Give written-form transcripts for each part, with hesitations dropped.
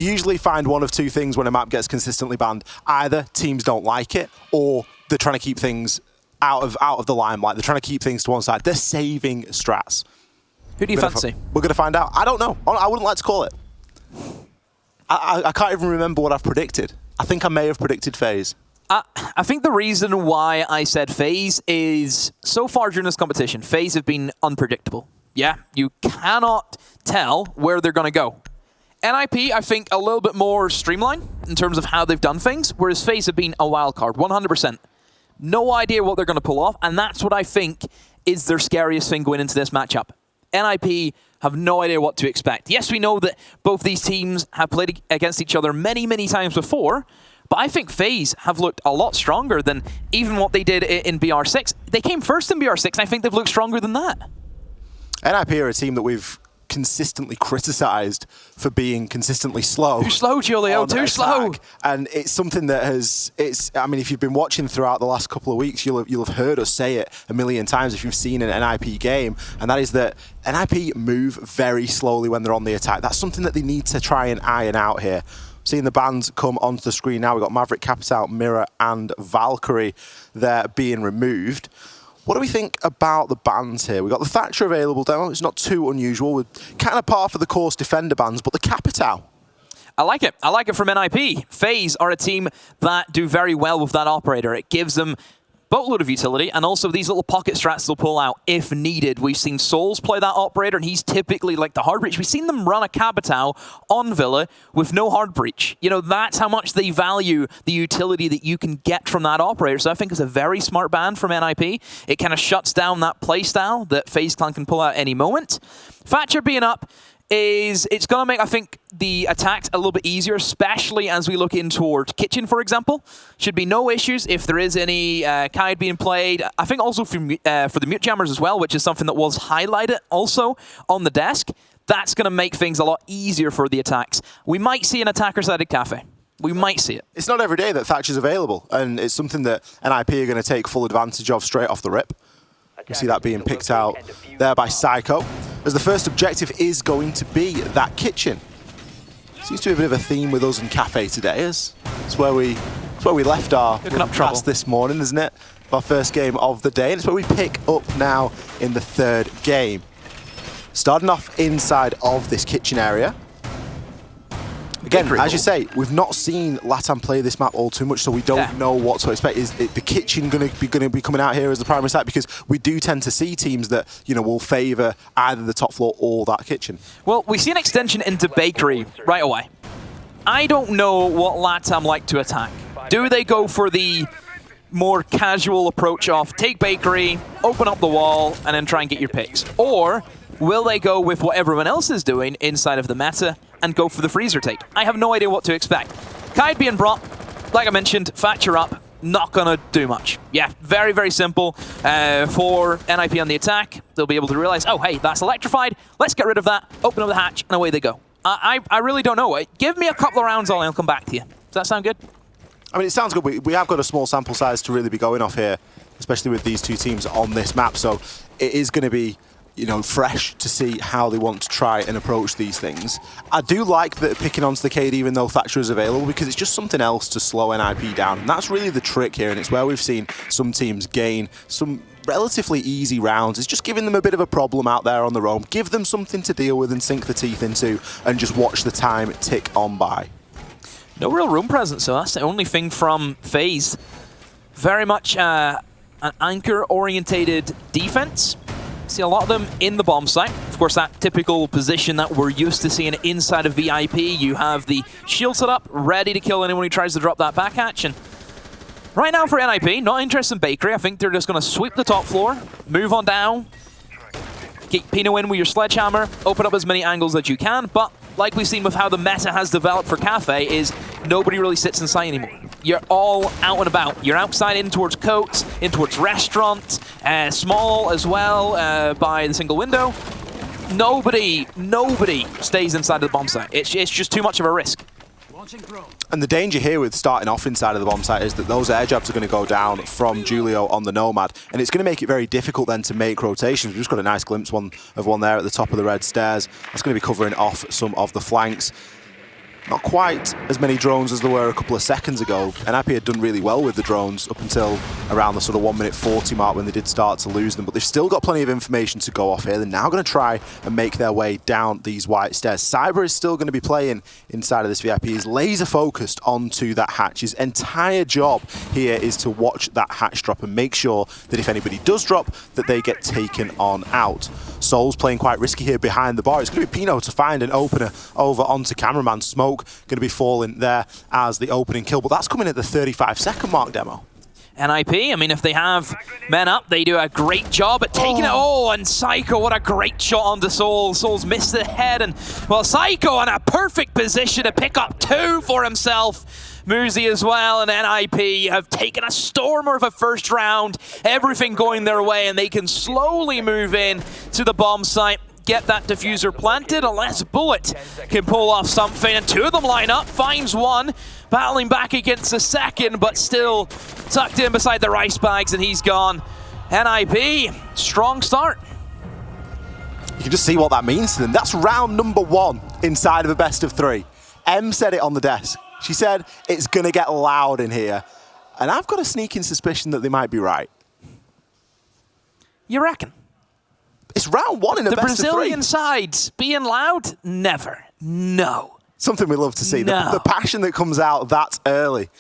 usually find one of two things when a map gets consistently banned. Either teams don't like it, or they're trying to keep things out of the limelight. They're trying to keep things to one side. They're saving strats. Who do you fancy? We're going to find out. I don't know. I wouldn't like to call it. I can't even remember what I've predicted. I think I may have predicted FaZe. I think the reason why I said FaZe is, so far during this competition, FaZe have been unpredictable. Yeah, you cannot tell where they're going to go. NIP, I think, a little bit more streamlined in terms of how they've done things, whereas FaZe have been a wild card, 100%. No idea what they're going to pull off, and that's what I think is their scariest thing going into this matchup. NIP have no idea what to expect. Yes, we know that both these teams have played against each other many, many times before, but I think FaZe have looked a lot stronger than even what they did in BR6. They came first in BR6, and I think they've looked stronger than that. NIP are a team that we've consistently criticized for being consistently slow. Too slow, Julio, too slow. And it's something that I mean, if you've been watching throughout the last couple of weeks, you'll have heard us say it a million times if you've seen an NIP game, and that is that NIP move very slowly when they're on the attack. That's something that they need to try and iron out here. Seeing the bans come onto the screen now, we've got Maverick, Capital, Mirror, and Valkyrie there being removed. What do we think about the bans here? We've got the Thatcher available down. It's not too unusual. We're kind of par for the course defender bans, but the Capital. I like it. I like it from NIP. FaZe are a team that do very well with that operator. It gives them boatload of utility, and also these little pocket strats they'll pull out if needed. We've seen Souls play that operator, and he's typically like the hard breach. We've seen them run a Capital on Villa with no hard breach. You know, that's how much they value the utility that you can get from that operator. So I think it's a very smart ban from NIP. It kind of shuts down that playstyle that FaZe Clan can pull out any moment. Thatcher being up it's going to make, I think, the attacks a little bit easier, especially as we look in toward Kitchen, for example. Should be no issues if there is any Kite being played. I think also for the mute jammers as well, which is something that was highlighted also on the desk. That's going to make things a lot easier for the attacks. We might see an attacker-sided Cafe. We might see it. It's not every day that Thatcher's available, and it's something that NIP are going to take full advantage of straight off the rip. You see that being picked out there by Psycho, as the first objective is going to be that kitchen. Seems to be a bit of a theme with us and Cafe today. It's where we left our class this morning, isn't it? Our first game of the day, and it's where we pick up now in the third game. Starting off inside of this kitchen area. Again, as you say, we've not seen LATAM play this map all too much, so we don't know what to expect. Is the kitchen going to be coming out here as the primary site? Because we do tend to see teams that will favour either the top floor or that kitchen. Well, we see an extension into Bakery right away. I don't know what LATAM like to attack. Do they go for the more casual approach of take Bakery, open up the wall, and then try and get your picks? Or will they go with what everyone else is doing inside of the meta and go for the freezer take? I have no idea what to expect. Kite being brought, like I mentioned, Thatcher up, not going to do much. Yeah, very, very simple for NIP on the attack. They'll be able to realize, oh, hey, that's electrified. Let's get rid of that, open up the hatch, and away they go. I really don't know. Give me a couple of rounds and I'll come back to you. Does that sound good? I mean, it sounds good. We have got a small sample size to really be going off here, especially with these two teams on this map. So it is going to be fresh to see how they want to try and approach these things. I do like that picking onto the Cade even though Thatcher is available, because it's just something else to slow NIP down. And that's really the trick here, and it's where we've seen some teams gain some relatively easy rounds. It's just giving them a bit of a problem out there on their own. Give them something to deal with and sink the teeth into, and just watch the time tick on by. No real room presence, so that's the only thing from FaZe. Very much an anchor-orientated defense. See a lot of them in the bomb site. Of course, that typical position that we're used to seeing inside of VIP. You have the shield set up, ready to kill anyone who tries to drop that back hatch. And right now for NIP, not interested in Bakery. I think they're just going to sweep the top floor, move on down, keep Pino in with your sledgehammer, open up as many angles as you can. But like we've seen with how the meta has developed for Cafe, is nobody really sits inside anymore. You're all out and about. You're outside in towards coats, in towards restaurants, small as well by the single window. Nobody stays inside of the bomb site. It's just too much of a risk. And the danger here with starting off inside of the bomb site is that those air jabs are going to go down from Julio on the Nomad, and it's going to make it very difficult then to make rotations. We've just got a nice glimpse of one there at the top of the red stairs. That's going to be covering off some of the flanks. Not quite as many drones as there were a couple of seconds ago. NIP had done really well with the drones up until around the sort of 1:40 mark when they did start to lose them, but they've still got plenty of information to go off here. They're now going to try and make their way down these white stairs. Cyber is still going to be playing inside of this VIP. He's laser focused onto that hatch. His entire job here is to watch that hatch drop and make sure that if anybody does drop, that they get taken on out. Soul's playing quite risky here behind the bar. It's going to be Pino to find an opener over onto Cameraman. Smoke going to be falling there as the opening kill, but that's coming at the 35-second mark, Demo. NIP, I mean, if they have men up, they do a great job at taking it. Oh, and Psycho, what a great shot on the Soul. Soul's missed the head, and, well, Psycho in a perfect position to pick up 2 for himself. Muzi as well, and NIP have taken a stormer of a first round. Everything going their way, and they can slowly move in to the bomb site. Get that diffuser planted unless Bullet can pull off something, and 2 of them line up, finds 1, battling back against the second, but still tucked in beside the rice bags, and he's gone. NIP, strong start. You can just see what that means to them. That's round number 1 inside of a best of 3. Em said it on the desk. She said it's going to get loud in here, and I've got a sneaking suspicion that they might be right. You reckon? It's round 1 in a best of 3. The Brazilian sides being loud? Never. No. Something we love to see. No. The passion that comes out that early.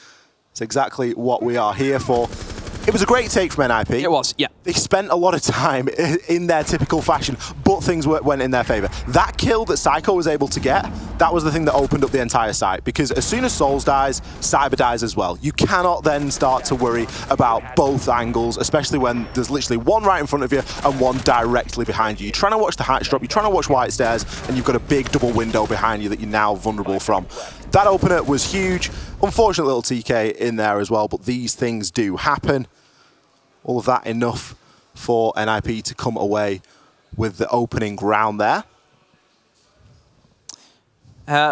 It's exactly what we are here for. It was a great take from NIP. It was, yeah. They spent a lot of time in their typical fashion, but things went in their favor. That kill that Psycho was able to get, that was the thing that opened up the entire site, because as soon as Souls dies, Cyber dies as well. You cannot then start to worry about both angles, especially when there's literally 1 right in front of you and 1 directly behind you. You're trying to watch the hatch drop, you're trying to watch white stairs, and you've got a big double window behind you that you're now vulnerable from. That opener was huge. Unfortunate little TK in there as well, but these things do happen. All of that enough for NIP to come away with the opening round there.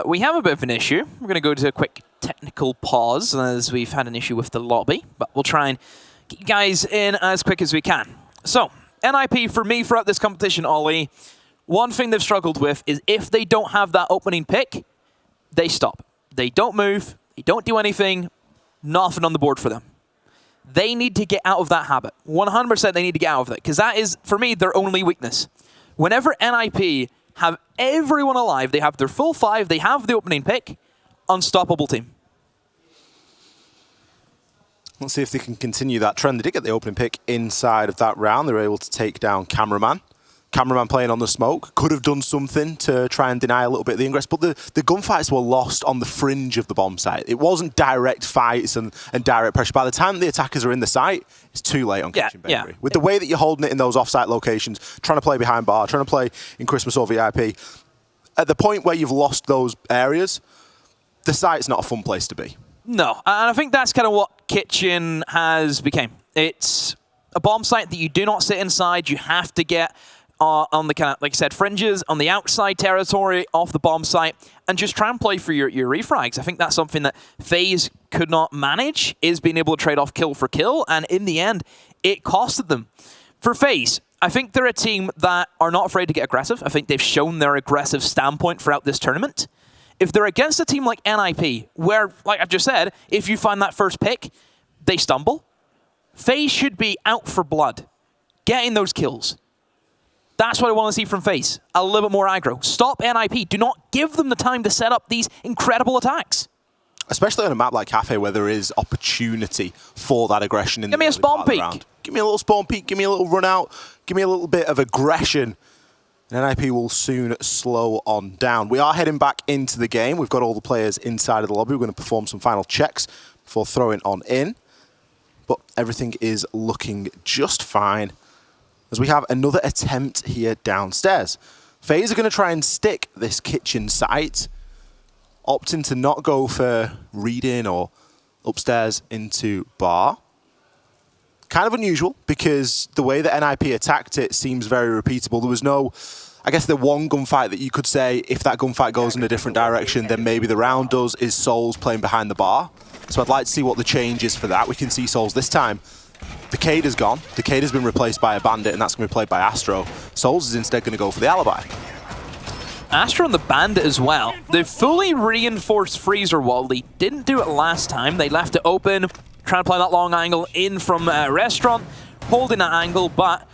We have a bit of an issue. We're going to go to a quick technical pause as we've had an issue with the lobby, but we'll try and get you guys in as quick as we can. So, NIP, for me, throughout this competition, Ollie, one thing they've struggled with is if they don't have that opening pick, they stop. They don't move. They don't do anything. Nothing on the board for them. They need to get out of that habit. 100% they need to get out of it, because that is, for me, their only weakness. Whenever NIP have everyone alive, they have their full 5, they have the opening pick, unstoppable team. Let's see if they can continue that trend. They did get the opening pick inside of that round. They were able to take down Cameraman. Cameraman playing on the smoke, could have done something to try and deny a little bit of the ingress, but the gunfights were lost on the fringe of the bomb site. It wasn't direct fights and direct pressure. By the time the attackers are in the site, it's too late on Kitchen Bakery. With the way that you're holding it in those off-site locations, trying to play behind bar, trying to play in Christmas or VIP, at the point where you've lost those areas, the site's not a fun place to be. No, and I think that's kind of what Kitchen has become. It's a bomb site that you do not sit inside. You have to get on the kind of, like I said, fringes, on the outside territory of the bomb site, and just try and play for your refrags. I think that's something that FaZe could not manage, is being able to trade off kill for kill, and in the end, it costed them. For FaZe, I think they're a team that are not afraid to get aggressive. I think they've shown their aggressive standpoint throughout this tournament. If they're against a team like NIP, where, like I've just said, if you find that first pick, they stumble, FaZe should be out for blood, getting those kills. That's what I want to see from FaZe. A little bit more aggro. Stop NIP. Do not give them the time to set up these incredible attacks. Especially on a map like Cafe where there is opportunity for that aggression in the early part of the round. Give me a little spawn peek. Give me a little run out. Give me a little bit of aggression. And NIP will soon slow on down. We are heading back into the game. We've got all the players inside of the lobby. We're going to perform some final checks before throwing on in. But everything is looking just fine, as we have another attempt here downstairs. FaZe are going to try and stick this kitchen site, opting to not go for reading or upstairs into bar. Kind of unusual, because the way that NIP attacked it seems very repeatable. There was no, I guess the one gunfight that you could say, if that gunfight goes in a different direction, then maybe the round does, is Souls playing behind the bar. So I'd like to see what the change is for that. We can see Souls this time. Decade is gone. Decade has been replaced by a Bandit, and that's going to be played by Astro. Souls is instead going to go for the Alibi. Astro and the Bandit as well. They fully reinforced Freezer Wall. They didn't do it last time. They left it open, trying to play that long angle in from Restaurant, holding that angle, but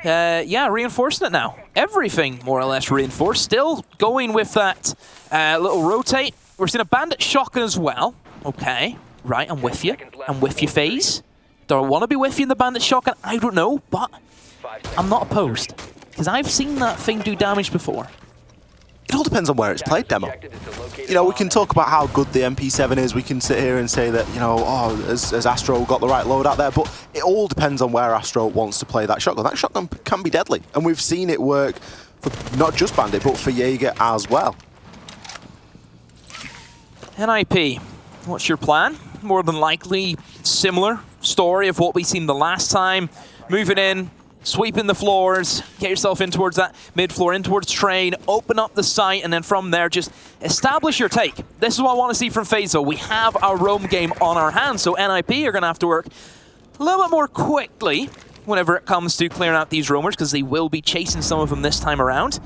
yeah, reinforcing it now. Everything more or less reinforced. Still going with that little rotate. We're seeing a Bandit shotgun as well. Okay, right, I'm with you. I'm with you, FaZe. Do I want to be with you in the Bandit shotgun? I don't know, but I'm not opposed. Because I've seen that thing do damage before. It all depends on where it's played, Demo. You know, we can talk about how good the MP7 is. We can sit here and say that, you know, oh, has Astro got the right load out there? But it all depends on where Astro wants to play that shotgun. That shotgun can be deadly. And we've seen it work for not just Bandit, but for Jaeger as well. NIP, what's your plan? More than likely, similar story of what we seen the last time. Moving in, sweeping the floors, get yourself in towards that mid-floor, in towards train, open up the site, and then from there, just establish your take. This is what I want to see from FaZe, though. We have our roam game on our hands, so NIP are going to have to work a little bit more quickly whenever it comes to clearing out these roamers, because they will be chasing some of them this time around.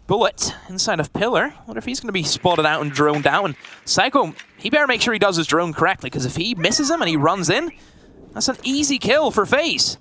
Bullet inside of Pillar. What if he's going to be spotted out and droned out? And Psycho, he better make sure he does his drone correctly, because if he misses him and he runs in, that's an easy kill for FaZe.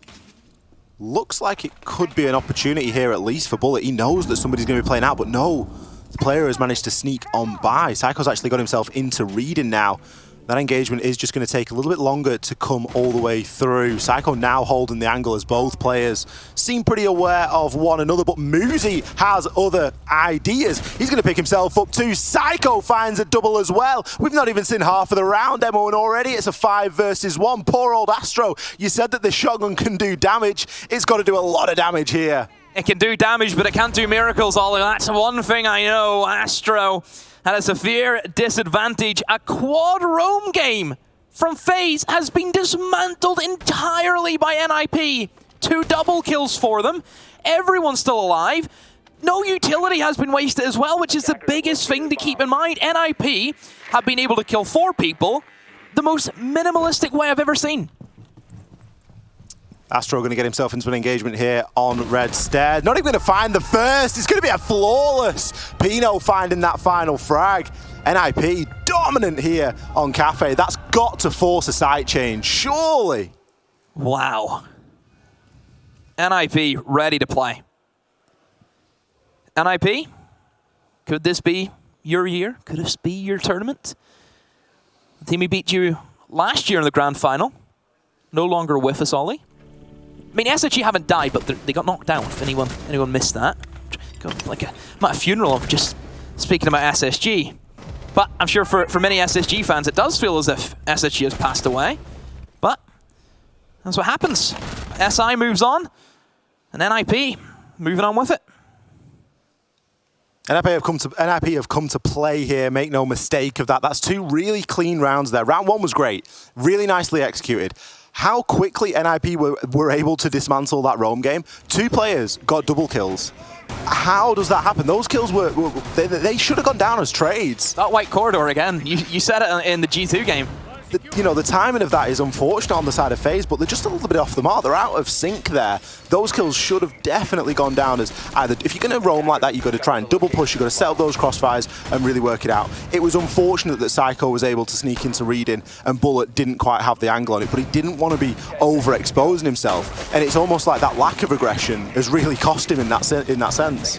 Looks like it could be an opportunity here, at least for Bullet. He knows that somebody's going to be playing out, but no. The player has managed to sneak on by. Psycho's actually got himself into reading now. That engagement is just going to take a little bit longer to come all the way through. Psycho now holding the angle as both players seem pretty aware of one another, but Muzi has other ideas. He's going to pick himself up too. Psycho finds a double as well. We've not even seen half of the round, Demo, and already it's a 5 versus 1. Poor old Astro. You said that the shotgun can do damage. It's got to do a lot of damage here. It can do damage, but it can't do miracles, Ollie. That's one thing I know. Astro at a severe disadvantage. A quad roam game from FaZe has been dismantled entirely by NIP. 2 double kills for them. Everyone's still alive. No utility has been wasted as well, which is the biggest thing to keep in mind. NIP have been able to kill 4 people the most minimalistic way I've ever seen. Astro going to get himself into an engagement here on red stairs. Not even going to find the first. It's going to be a flawless Pino finding that final frag. NIP dominant here on Cafe. That's got to force a site change, surely. Wow. NIP ready to play. NIP, could this be your year? Could this be your tournament? The team who beat you last year in the grand final, no longer with us, Ollie. I mean, SSG haven't died, but they got knocked out, if anyone missed that. Like I'm at a funeral of just speaking about SSG. But I'm sure for many SSG fans, it does feel as if SSG has passed away. But that's what happens. SI moves on, and NIP moving on with it. NIP have come to play here, make no mistake of that. That's 2 really clean rounds there. Round 1 was great, really nicely executed. How quickly NIP were able to dismantle that roam game. 2 players got double kills. How does that happen? Those kills they should have gone down as trades. That white corridor again, you said it in the G2 game. The timing of that is unfortunate on the side of FaZe, but they're just a little bit off the mark. They're out of sync there. Those kills should have definitely gone down as either, if you're going to roam like that, you've got to try and double push, you've got to set up those crossfires and really work it out. It was unfortunate that Psycho was able to sneak into reading and Bullet didn't quite have the angle on it, but he didn't want to be overexposing himself. And it's almost like that lack of aggression has really cost him in that sense.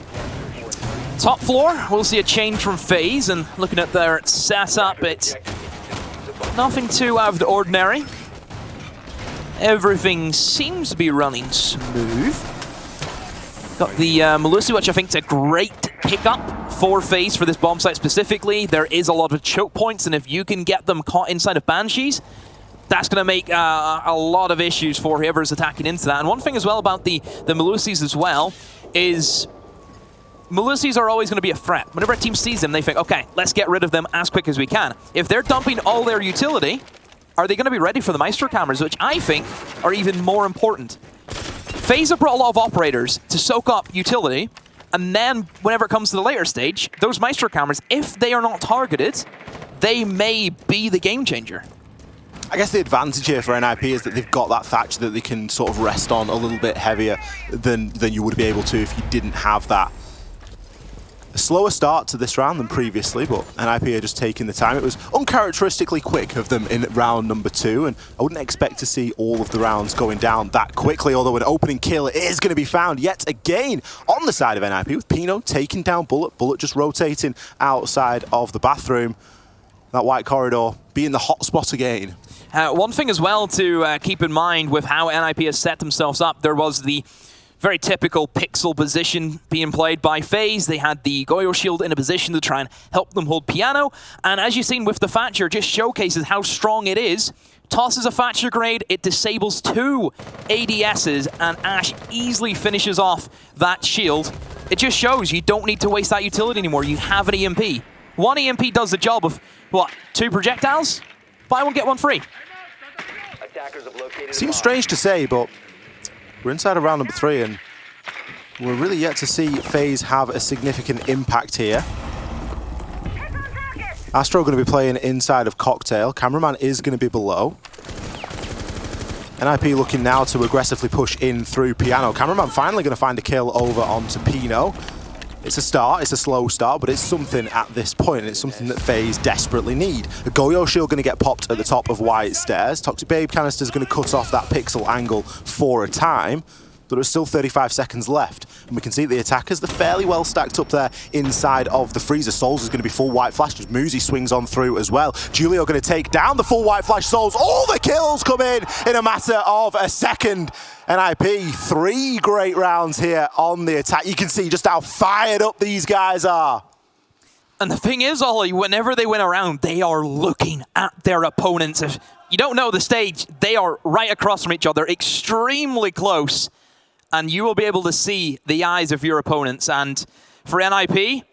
Top floor, we'll see a change from FaZe, and looking at their setup, it's nothing too out of the ordinary. Everything seems to be running smooth. Got the Melusi, which I think is a great pickup for FaZe for this bomb site specifically. There is a lot of choke points, and if you can get them caught inside of Banshees, that's going to make a lot of issues for whoever's attacking into that. And one thing as well about the Melusis as well is Melusis are always going to be a threat. Whenever a team sees them, they think, okay, let's get rid of them as quick as we can. If they're dumping all their utility, are they going to be ready for the Maestro cameras, which I think are even more important. FaZe have brought a lot of operators to soak up utility, and then whenever it comes to the later stage, those Maestro cameras, if they are not targeted, they may be the game changer. I guess the advantage here for NIP is that they've got that thatch that they can sort of rest on a little bit heavier than you would be able to if you didn't have that. A slower start to this round than previously, but NIP are just taking the time. It was uncharacteristically quick of them in round number 2, and I wouldn't expect to see all of the rounds going down that quickly, although an opening kill is going to be found yet again on the side of NIP, with Pino taking down Bullet. Bullet just rotating outside of the bathroom. That white corridor being the hot spot again. One thing as well to keep in mind with how NIP has set themselves up, there was the very typical pixel position being played by FaZe. They had the Goyo shield in a position to try and help them hold Piano. And as you've seen with the Thatcher, just showcases how strong it is. Tosses a Thatcher grenade, it disables 2 ADSs, and Ash easily finishes off that shield. It just shows you don't need to waste that utility anymore. You have an EMP. 1 EMP does the job of, what, 2 projectiles? Buy one, get one free. Seems strange to say, but we're inside of round number 3, and we're really yet to see FaZe have a significant impact here. Astro going to be playing inside of Cocktail. Cameraman is going to be below. NIP looking now to aggressively push in through Piano. Cameraman finally going to find a kill over onto Pino. It's a start, it's a slow start, but it's something at this point, and it's something that FaZe desperately need. A Goyo shield going to get popped at the top of White Stairs. Toxic Babe canister is going to cut off that pixel angle for a time, but there's still 35 seconds left. And we can see the attackers, they're fairly well stacked up there inside of the freezer. Souls is going to be full white flash as Muzi swings on through as well. Julio going to take down the full white flash Souls. All the kills come in a matter of a second. NIP, 3 great rounds here on the attack. You can see just how fired up these guys are. And the thing is, Ollie, whenever they win a round, they are looking at their opponents. If you don't know the stage, they are right across from each other, extremely close. And you will be able to see the eyes of your opponents. And for NIP,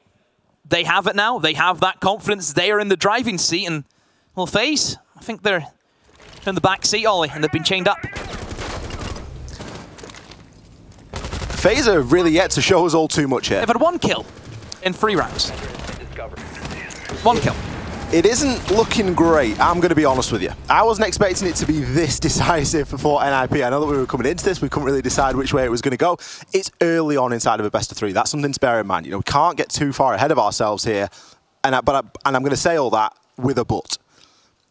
they have it now. They have that confidence. They are in the driving seat. And, well, FaZe, I think they're in the back seat, Ollie, and they've been chained up. FaZe are really yet to show us all too much here. They've had 1 kill in 3 rounds. 1 kill. It isn't looking great, I'm going to be honest with you. I wasn't expecting it to be this decisive for NIP. I know that we were coming into this, we couldn't really decide which way it was going to go. It's early on inside of a best of 3. That's something to bear in mind. You know, we can't get too far ahead of ourselves here. And I'm going to say all that with a but.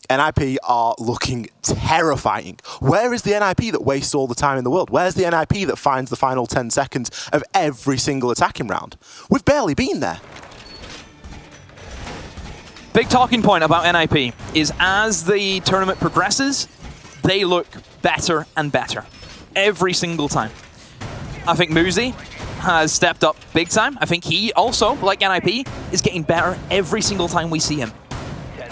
NIP are looking terrifying. Where is the NIP that wastes all the time in the world? Where's the NIP that finds the final 10 seconds of every single attacking round? We've barely been there. Big talking point about NIP is as the tournament progresses, they look better and better every single time. I think Muzi has stepped up big time. I think he also, like NIP, is getting better every single time we see him.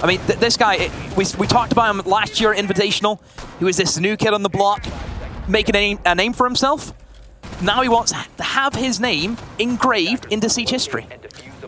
I mean, this guy, we talked about him last year at Invitational. He was this new kid on the block, making a name for himself. Now he wants to have his name engraved into Siege history.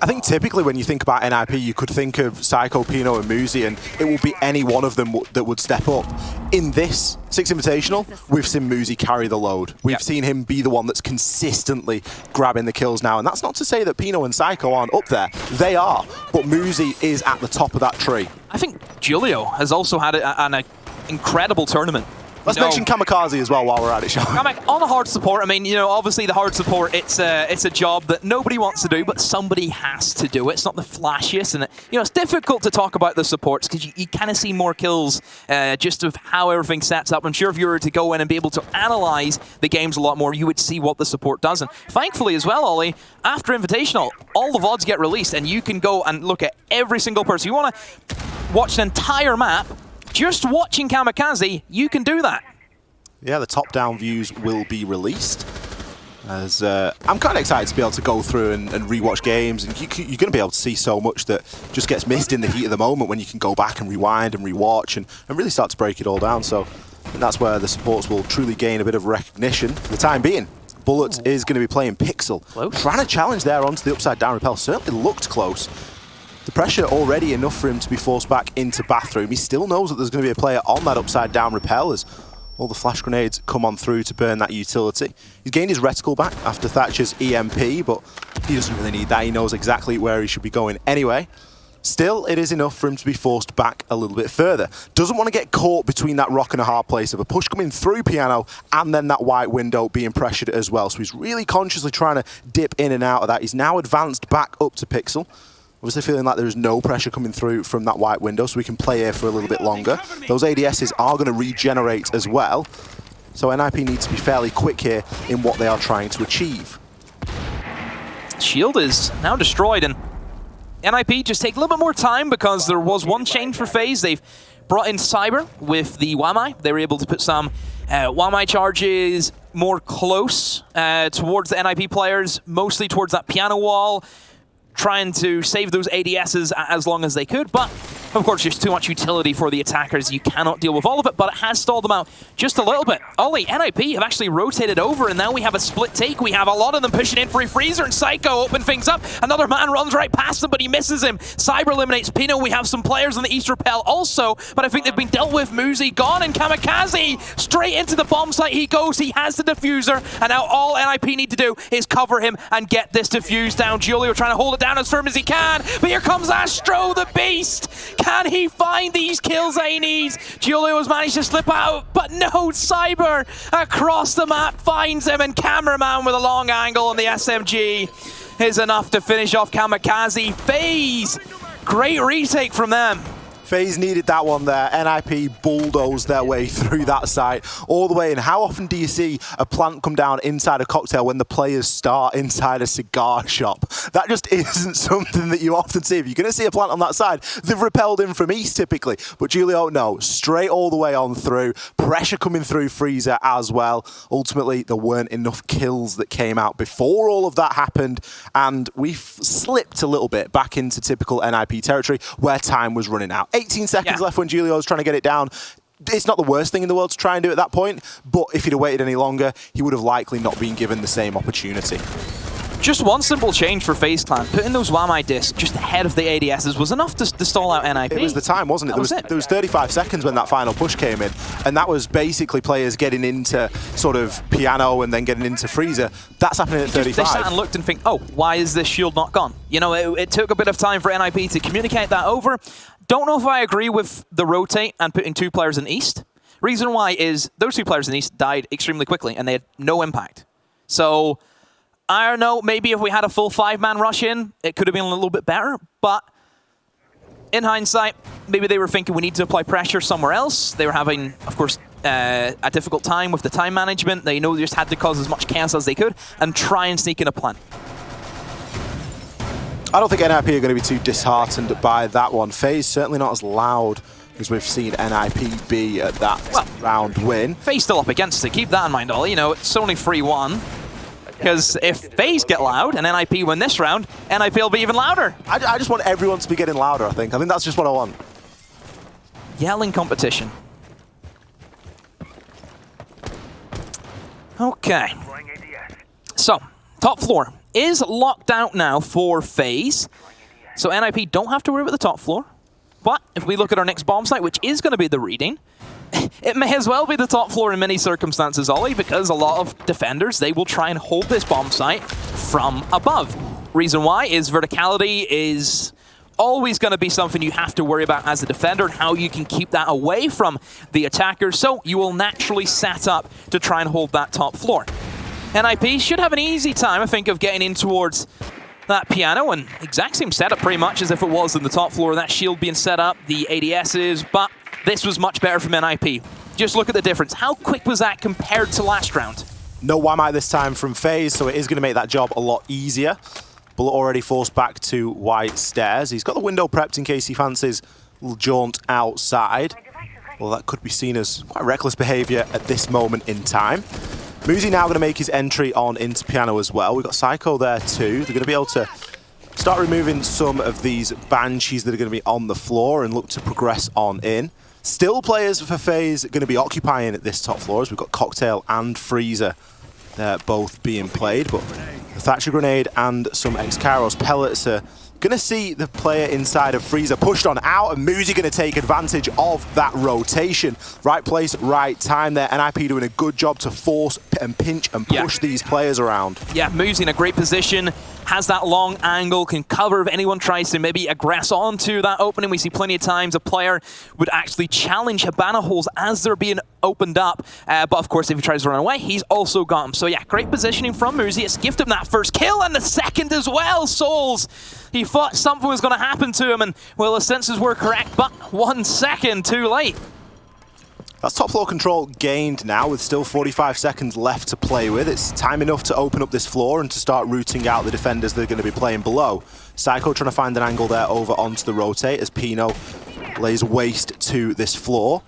I think typically when you think about NIP, you could think of Psycho, Pino, and Muzi, and it will be any one of them that would step up. In this Six Invitational, we've seen Muzi carry the load. We've seen him be the one that's consistently grabbing the kills now, and that's not to say that Pino and Psycho aren't up there. They are, but Muzi is at the top of that tree. I think Julio has also had an incredible tournament. Let's mention Kamikaze as well while we're at it, Sean. On the hard support, I mean, you know, obviously the hard support, it's a job that nobody wants to do, but somebody has to do it. It's not the flashiest, and you know, it's difficult to talk about the supports because you kind of see more kills just of how everything sets up. I'm sure if you were to go in and be able to analyze the games a lot more, you would see what the support does. And thankfully as well, Ollie, after Invitational, all the VODs get released, and you can go and look at every single person. You want to watch an entire map, just watching Kamikaze, you can do that. Yeah, the top-down views will be released. As I'm kind of excited to be able to go through and re-watch games, and you're going to be able to see so much that just gets missed in the heat of the moment when you can go back and rewind and re-watch and really start to break it all down. So and that's where the supports will truly gain a bit of recognition for the time being. Bullet is going to be playing Pixel. Close. Trying to challenge there onto the upside-down rappel. Certainly looked close. The pressure already enough for him to be forced back into bathroom. He still knows that there's going to be a player on that upside-down rappel as all the flash grenades come on through to burn that utility. He's gained his reticle back after Thatcher's EMP, but he doesn't really need that. He knows exactly where he should be going anyway. Still, it is enough for him to be forced back a little bit further. Doesn't want to get caught between that rock and a hard place of a push coming through Piano and then that white window being pressured as well. So he's really consciously trying to dip in and out of that. He's now advanced back up to Pixel. Obviously feeling like there is no pressure coming through from that white window, so we can play here for a little bit longer. Those ADSs are going to regenerate as well. So NIP needs to be fairly quick here in what they are trying to achieve. Shield is now destroyed, and NIP just take a little bit more time because there was one change for FaZe. They've brought in Cyber with the Wamai. They were able to put some Wamai charges more close towards the NIP players, mostly towards that piano wall, trying to save those ADSs as long as they could. But, of course, there's too much utility for the attackers. You cannot deal with all of it, but it has stalled them out just a little bit. Ollie, NIP have actually rotated over, and now we have a split take. We have a lot of them pushing in for a freezer, and Psycho open things up. Another man runs right past him, but he misses him. Cyber eliminates Pino. We have some players on the East Repel also, but I think they've been dealt with. Muzi gone, and Kamikaze straight into the bomb site he goes. He has the diffuser, and now all NIP need to do is cover him and get this diffuse down. Julio trying to hold it down as firm as he can, but here comes Astro, the beast. Can he find these kills that he needs? Julio has managed to slip out, but no, Cyber across the map finds him, and Cameraman with a long angle on the SMG is enough to finish off Kamikaze. FaZe, great retake from them. FaZe needed that one there. NIP bulldozed their way through that site all the way in. How often do you see a plant come down inside a cocktail when the players start inside a cigar shop? That just isn't something that you often see. If you're going to see a plant on that side, they've repelled in from east typically. But Julio, no, straight all the way on through. Pressure coming through Freezer as well. Ultimately, there weren't enough kills that came out before all of that happened. And we've slipped a little bit back into typical NIP territory where time was running out. 18 seconds left when Julio's trying to get it down. It's not the worst thing in the world to try and do at that point, but if he'd have waited any longer, he would have likely not been given the same opportunity. Just one simple change for FaZe Clan. Putting those Wamai discs just ahead of the ADSs was enough to stall out NIP. It was the time, wasn't it? There was 35 seconds when that final push came in, and that was basically players getting into sort of piano and then getting into freezer. That's happening at 35. They sat and looked and think, oh, why is this shield not gone? You know, it took a bit of time for NIP to communicate that over. Don't know if I agree with the rotate and putting two players in East. Reason why is those two players in East died extremely quickly, and they had no impact. So I don't know, maybe if we had a full 5-man rush in, it could have been a little bit better, but in hindsight, maybe they were thinking we need to apply pressure somewhere else. They were having, of course, a difficult time with the time management. They know they just had to cause as much chaos as they could and try and sneak in a plant. I don't think NIP are going to be too disheartened by that one. FaZe certainly not as loud as we've seen NIP be at that round win. FaZe still up against it. Keep that in mind, Ollie. You know, it's only 3-1. Because if FaZe get loud and NIP win this round, NIP will be even louder. I just want everyone to be getting louder, I think. I think that's just what I want. Yelling competition. Okay. So, top floor is locked out now for FaZe. So NIP don't have to worry about the top floor. But if we look at our next bomb site, which is going to be the reading, it may as well be the top floor in many circumstances, Ollie, because a lot of defenders, they will try and hold this bomb site from above. Reason why is verticality is always going to be something you have to worry about as a defender and how you can keep that away from the attackers. So you will naturally set up to try and hold that top floor. NIP should have an easy time, I think, of getting in towards that piano, and exact same setup pretty much as if it was in the top floor. That shield being set up, the ADSs, but this was much better from NIP. Just look at the difference. How quick was that compared to last round? No Wamai this time from FaZe, so it is going to make that job a lot easier. Bullet already forced back to white stairs. He's got the window prepped in case he fancies a little jaunt outside. Well, that could be seen as quite reckless behavior at this moment in time. Muzi now going to make his entry on into piano as well. We've got Psycho there too. They're going to be able to start removing some of these banshees that are going to be on the floor and look to progress on in. Still players for FaZe going to be occupying at this top floor as we've got Cocktail and Freezer. They're both being played, but the Thatcher Grenade and some X-Kairos pellets are going to see the player inside of Freezer pushed on out, and Muzi going to take advantage of that rotation. Right place, right time there. NIP doing a good job to force and pinch and push these players around. Yeah, Muzi in a great position. has that long angle, can cover if anyone tries to maybe aggress onto that opening. We see plenty of times a player would actually challenge Hibana holes as they're being opened up. But of course, if he tries to run away, he's also got him. So yeah, great positioning from Muzi. It's gifted him that first kill and the second as well. Souls, he thought something was going to happen to him, and well, his senses were correct, but 1 second too late. That's top floor control gained now with still 45 seconds left to play with. It's time enough to open up this floor and to start rooting out the defenders that are going to be playing below. Psycho trying to find an angle there over onto the rotate as Pino lays waste to this floor.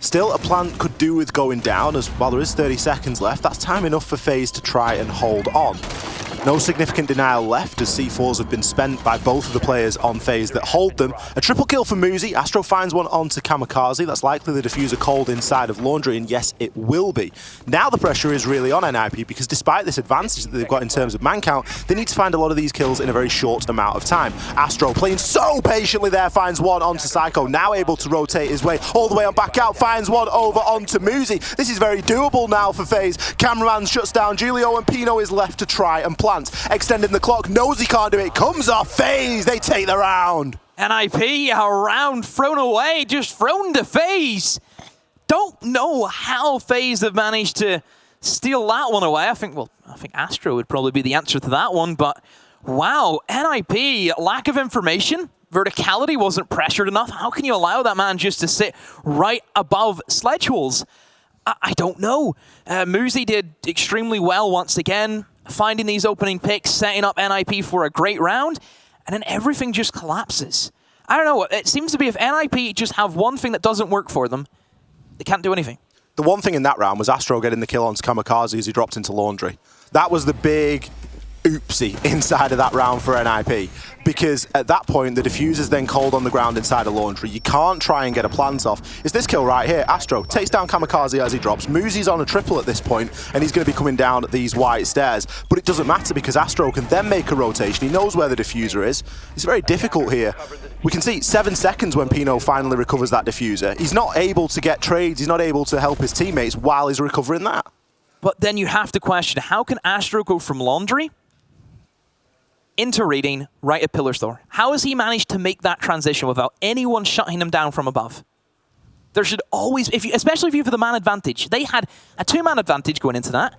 Still, a plan could do with going down, as while there is 30 seconds left, that's time enough for FaZe to try and hold on. No significant denial left as C4s have been spent by both of the players on FaZe that hold them. A triple kill for Muzi. Astro finds one onto Kamikaze. That's likely the diffuser cold inside of Laundry, and yes, it will be. Now the pressure is really on NIP because despite this advantage that they've got in terms of man count, they need to find a lot of these kills in a very short amount of time. Astro playing so patiently there, finds one onto Psycho, now able to rotate his way all the way on back out, finds one over onto Muzi. This is very doable now for FaZe. Cameraman shuts down Julio and Pino is left to try and plant. Extending the clock, knows he can't do it, comes off FaZe, they take the round. NIP, a round thrown away, just thrown to FaZe. Don't know how FaZe have managed to steal that one away. I think Astro would probably be the answer to that one, but wow, NIP, lack of information. Verticality wasn't pressured enough. How can you allow that man just to sit right above sledge holes? I don't know. Muzi did extremely well once again, finding these opening picks, setting up NIP for a great round, and then everything just collapses. I don't know, it seems to be if NIP just have one thing that doesn't work for them, they can't do anything. The one thing in that round was Astro getting the kill onto Kamikaze as he dropped into Laundry. That was the big oopsie inside of that round for NIP, because at that point the diffuser's then cold on the ground inside of Laundry. You can't try and get a plant off. It's this kill right here. Astro takes down Kamikaze as he drops. Muzi's on a triple at this point and he's going to be coming down these white stairs, but it doesn't matter because Astro can then make a rotation. He knows where the diffuser is. It's very difficult here. We can see 7 seconds when Pino finally recovers that diffuser. He's not able to get trades, he's not able to help his teammates while he's recovering that. But then you have to question, how can Astro go from Laundry into reading right at Pillar Store? How has he managed to make that transition without anyone shutting him down from above? There should always, especially if you have the man advantage, they had a 2-man advantage going into that.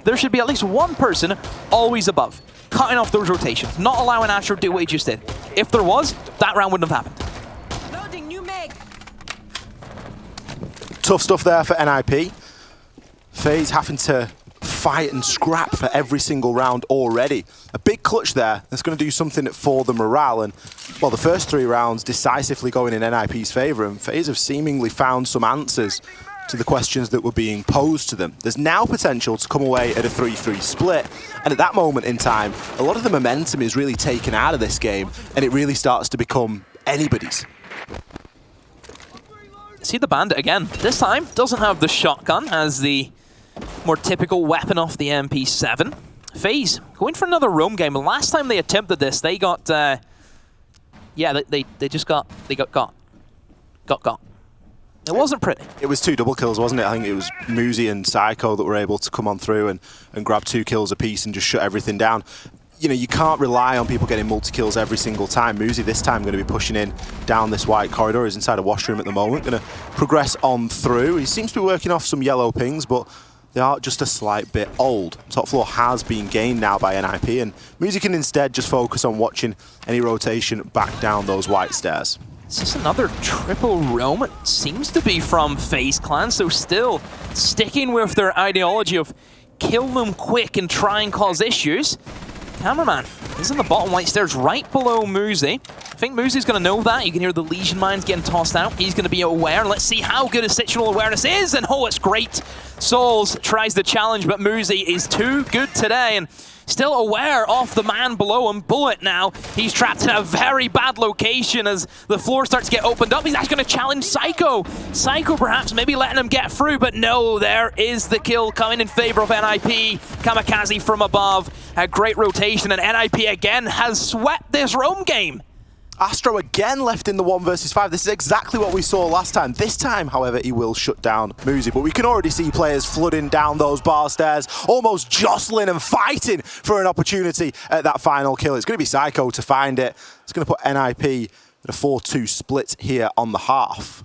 There should be at least one person always above, cutting off those rotations, not allowing Astro to do what he just did. If there was, that round wouldn't have happened. Loading new mag. Tough stuff there for NIP. FaZe having to fight and scrap for every single round already. A big clutch there that's going to do something for the morale, and well, the first 3 rounds decisively going in NIP's favour, and FaZe have seemingly found some answers to the questions that were being posed to them. There's now potential to come away at a 3-3 split, and at that moment in time, a lot of the momentum is really taken out of this game, and it really starts to become anybody's. See the Bandit again. This time, doesn't have the shotgun as the more typical weapon off the MP7. FaZe going for another roam game. Last time they attempted this, they got, yeah, they just got got. It wasn't pretty. It was 2 double kills, wasn't it? I think it was Muzi and Psycho that were able to come on through and grab 2 kills apiece and just shut everything down. You know, you can't rely on people getting multi-kills every single time. Muzi this time going to be pushing in down this white corridor. He's inside a washroom at the moment, going to progress on through. He seems to be working off some yellow pings, but they are just a slight bit old. Top floor has been gained now by NIP, and Muzi can instead just focus on watching any rotation back down those white stairs. Is this another triple roam? It seems to be from FaZe Clan, so still sticking with their ideology of kill them quick and try and cause issues. Cameraman is in the bottom white stairs right below Muzi. I think Muzi's going to know that. You can hear the Legion mines getting tossed out. He's going to be aware. Let's see how good his situational awareness is. And oh, it's great. Souls tries the challenge, but Muzi is too good today. And still aware of the man below him. Bullet now. He's trapped in a very bad location as the floor starts to get opened up. He's actually going to challenge Psycho. Psycho perhaps maybe letting him get through, but no, there is the kill coming in favor of NIP. Kamikaze from above. A great rotation, and NIP again has swept this roam game. Astro again left in the 1 versus 5. This is exactly what we saw last time. This time, however, he will shut down Muzi. But we can already see players flooding down those bar stairs, almost jostling and fighting for an opportunity at that final kill. It's going to be Psycho to find it. It's going to put NIP at a 4-2 split here on the half.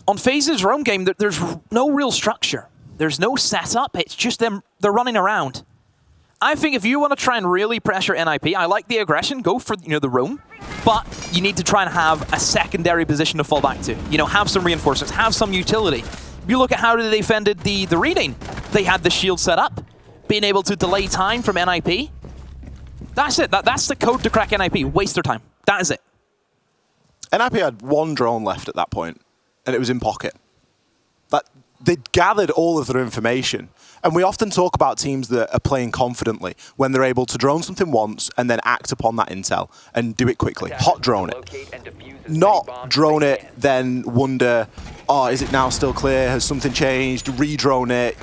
On FaZe's roam game, there's no real structure. There's no setup. It's just them. They're running around. I think if you want to try and really pressure NIP, I like the aggression, go for the roam, but you need to try and have a secondary position to fall back to. Have some reinforcements, have some utility. If you look at how they defended the reading, they had the shield set up, being able to delay time from NIP. That's it. That's the code to crack NIP. Waste their time. That is it. NIP had 1 drone left at that point, and it was in pocket. But they'd gathered all of their information. And we often talk about teams that are playing confidently when they're able to drone something once and then act upon that intel and do it quickly. Hot drone it. Not drone it, then wonder, oh, is it now still clear? Has something changed? Re-drone it.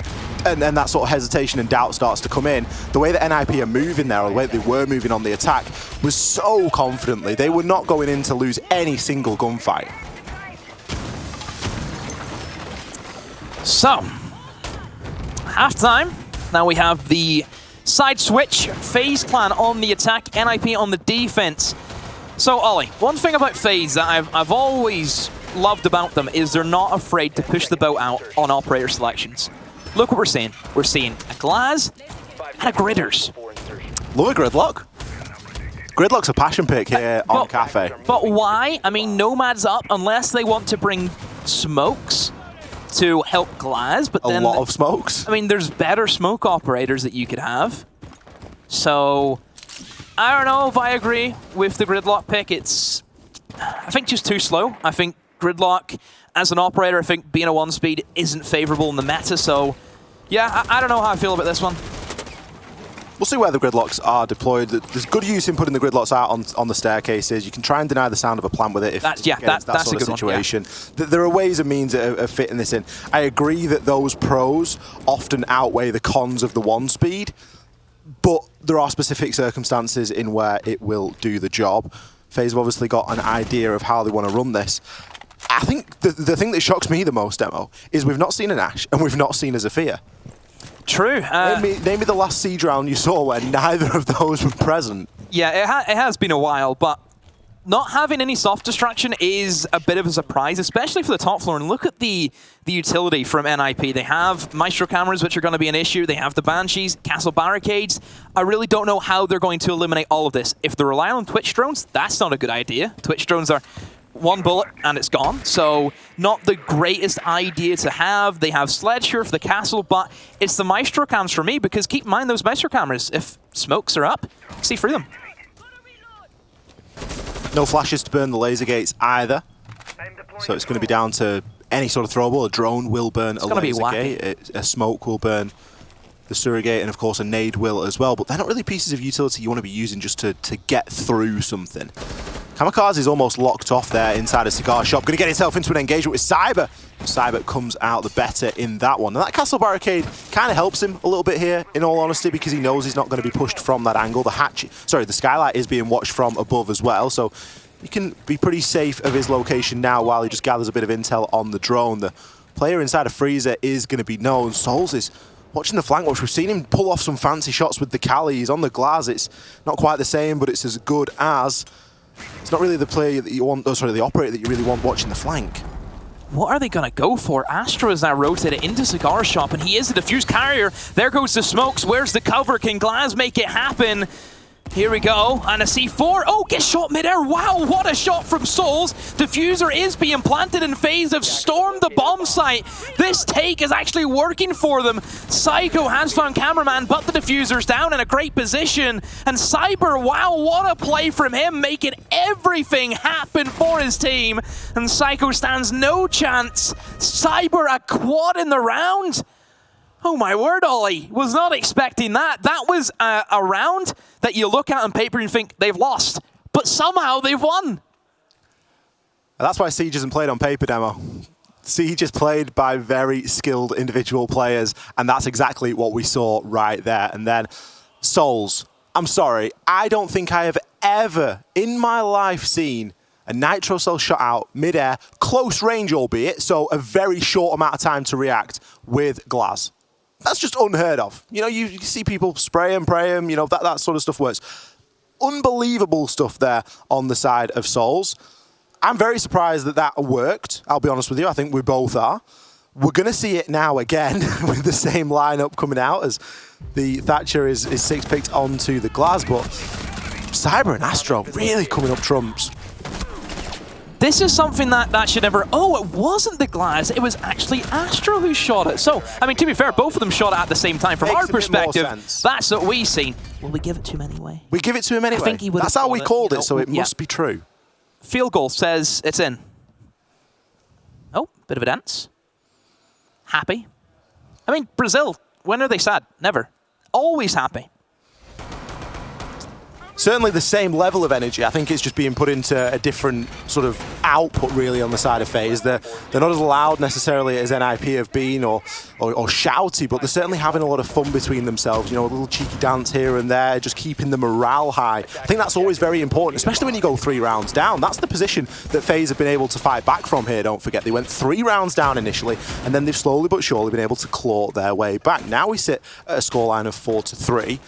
And then that sort of hesitation and doubt starts to come in. The way that NIP are moving there, or the way that they were moving on the attack, was so confidently. They were not going in to lose any single gunfight. So, halftime. Now we have the side switch. FaZe Clan on the attack, NIP on the defense. So, Ollie, one thing about FaZe that I've always loved about them is they're not afraid to push the boat out on operator selections. Look what we're seeing. We're seeing a Glaz and a Gridders. Love a Gridlock. Gridlock's a passion pick here on Cafe. But why? I mean, Nomad's up unless they want to bring smokes to help Glaz, but then... A lot of smokes. I mean, there's better smoke operators that you could have. So, I don't know if I agree with the Gridlock pick. It's, I think, just too slow. I think Gridlock, as an operator, I think being a 1-speed isn't favorable in the meta. So, yeah, I don't know how I feel about this one. We'll see where the Gridlocks are deployed. There's good use in putting the Gridlocks out on the staircases. You can try and deny the sound of a plant with it if that's that sort of situation. There are ways and means of fitting this in. I agree that those pros often outweigh the cons of the 1-speed, but there are specific circumstances in where it will do the job. FaZe have obviously got an idea of how they want to run this. I think the thing that shocks me the most, Demo, is we've not seen an Ashe and we've not seen a Zafir. True. Name me the last siege round you saw where neither of those were present. Yeah, it has been a while, but not having any soft destruction is a bit of a surprise, especially for the top floor. And look at the utility from NIP. They have Maestro cameras, which are going to be an issue. They have the Banshees, Castle Barricades. I really don't know how they're going to eliminate all of this. If they're relying on Twitch drones, that's not a good idea. Twitch drones are 1 bullet and it's gone. So not the greatest idea to have. They have Sledge here for the castle, but it's the Maestro cams for me, because keep in mind those Maestro cameras, if smokes are up, see through them. No flashes to burn the laser gates either. So it's going to be down to any sort of throwable. A drone will burn a laser gate. A smoke will burn the surrogate, and of course a nade will as well. But they're not really pieces of utility you want to be using just to get through something. Kamikaze is almost locked off there inside a cigar shop. Going to get himself into an engagement with Cyber. Cyber comes out the better in that one. And that castle barricade kind of helps him a little bit here, in all honesty, because he knows he's not going to be pushed from that angle. The skylight is being watched from above as well, so he can be pretty safe of his location now while he just gathers a bit of intel on the drone. The player inside of Freezer is going to be known. Souls is watching the flank watch. We've seen him pull off some fancy shots with the Cali. He's on the glass. It's not quite the same, but it's as good as. It's not really the player that you want, the operator that you really want watching the flank. What are they going to go for? Astro is now rotated into Cigar Shop, and he is the diffuse carrier. There goes the smokes. Where's the cover? Can Glaz make it happen? Here we go, and a C4. Oh, gets shot midair. Wow, what a shot from Souls. Diffuser is being planted, and FaZe have stormed the bomb site. This take is actually working for them. Psycho has found cameraman, but the diffuser's down in a great position. And Cyber, wow, what a play from him, making everything happen for his team. And Psycho stands no chance. Cyber a quad in the round. Oh my word, Ollie. Was not expecting that. That was a round that you look at on paper and think they've lost. But somehow they've won. And that's why Siege isn't played on paper, Demo. Siege is played by very skilled individual players, and that's exactly what we saw right there. And then Souls, I'm sorry, I don't think I have ever in my life seen a nitro cell shot out mid-air, close range albeit, so a very short amount of time to react with glass. That's just unheard of. You know, you see people spray them, pray them, you know, that sort of stuff works. Unbelievable stuff there on the side of Souls. I'm very surprised that that worked, I'll be honest with you. I think we both are. We're going to see it now again with the same lineup coming out as the Thatcher is 6 picked onto the glass, but Cyber and Astro really coming up trumps. This is something that should never... Oh, it wasn't the glass. It was actually Astro who shot it. So, I mean, to be fair, both of them shot it at the same time. From our perspective, that's what we've seen. Will we give it to him anyway? We give it to him anyway. I think he would. That's how we called it, so it must be true. Field goal says it's in. Oh, bit of a dance. Happy. I mean, Brazil, when are they sad? Never. Always happy. Certainly the same level of energy. I think it's just being put into a different sort of output, really, on the side of FaZe. They're not as loud necessarily as NIP have been or shouty, but they're certainly having a lot of fun between themselves. You know, a little cheeky dance here and there, just keeping the morale high. I think that's always very important, especially when you go 3 rounds down. That's the position that FaZe have been able to fight back from here, don't forget. They went 3 rounds down initially, and then they've slowly but surely been able to claw their way back. Now we sit at a scoreline of 4-3.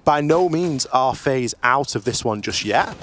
By no means are FaZe out of this one just yet.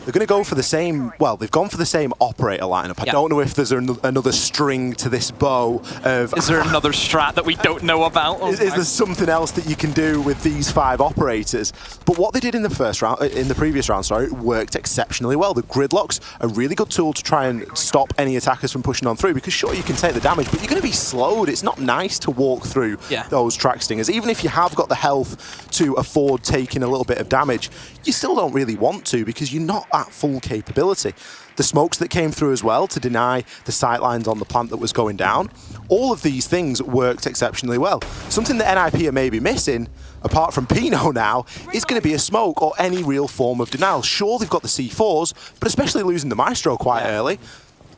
They're going to go for the same, well, they've gone for the same operator lineup. I don't know if there's another string to this bow of... Is there another strat that we don't know about? Is there something else that you can do with these 5 operators? But what they did in the first round, in the previous round, sorry, worked exceptionally well. The gridlock's a really good tool to try and stop any attackers from pushing on through, because sure, you can take the damage, but you're going to be slowed. It's not nice to walk through those track stingers. Even if you have got the health to afford taking a little bit of damage, you still don't really want to, because you're not at full capability. The smokes that came through as well to deny the sightlines on the plant that was going down, all of these things worked exceptionally well. Something that NIP are maybe missing, apart from Pino now, is going to be a smoke or any real form of denial. Sure, they've got the C4s, but especially losing the Maestro quite early,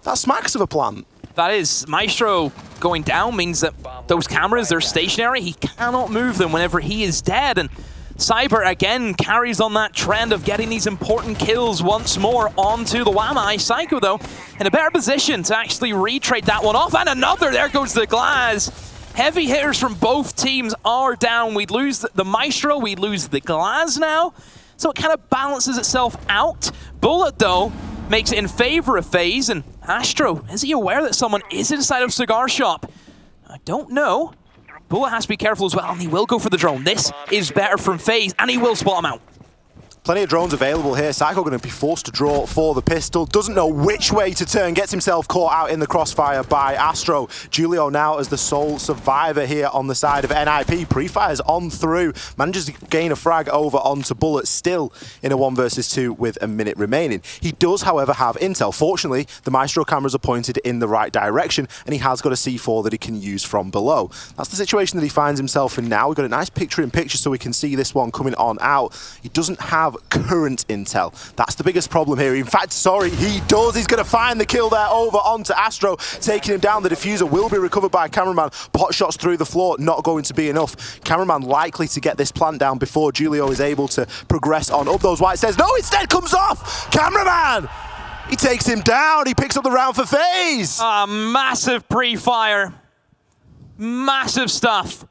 that smacks of a plant. That is, Maestro going down means that those cameras, they're stationary. He cannot move them whenever he is dead, and Cyber again carries on that trend of getting these important kills once more onto the Wamai. Psycho, though, in a better position to actually retrade that one off. And another, there goes the glass. Heavy hitters from both teams are down. We'd lose the Maestro, we'd lose the glass now. So it kind of balances itself out. Bullet, though, makes it in favor of FaZe. And Astro, is he aware that someone is inside of Cigar Shop? I don't know. Bullet has to be careful as well, and he will go for the drone. This is better from FaZe, and he will spot him out. Plenty of drones available here. Psycho going to be forced to draw for the pistol. Doesn't know which way to turn. Gets himself caught out in the crossfire by Astro. Julio now as the sole survivor here on the side of NIP. Pre-fires on through. Manages to gain a frag over onto Bullet. Still in a 1 versus 2 with a minute remaining. He does, however, have intel. Fortunately, the Maestro cameras are pointed in the right direction, and he has got a C4 that he can use from below. That's the situation that he finds himself in now. We've got a nice picture-in-picture so we can see this one coming on out. He doesn't have current intel. That's the biggest problem here. In fact, sorry, he does. He's going to find the kill there over onto Astro, taking him down. The diffuser will be recovered by Cameraman. Pot shots through the floor, not going to be enough. Cameraman likely to get this plant down before Julio is able to progress on up those white stairs. No, instead comes off. Cameraman! He takes him down. He picks up the round for FaZe. Massive pre-fire. Massive stuff.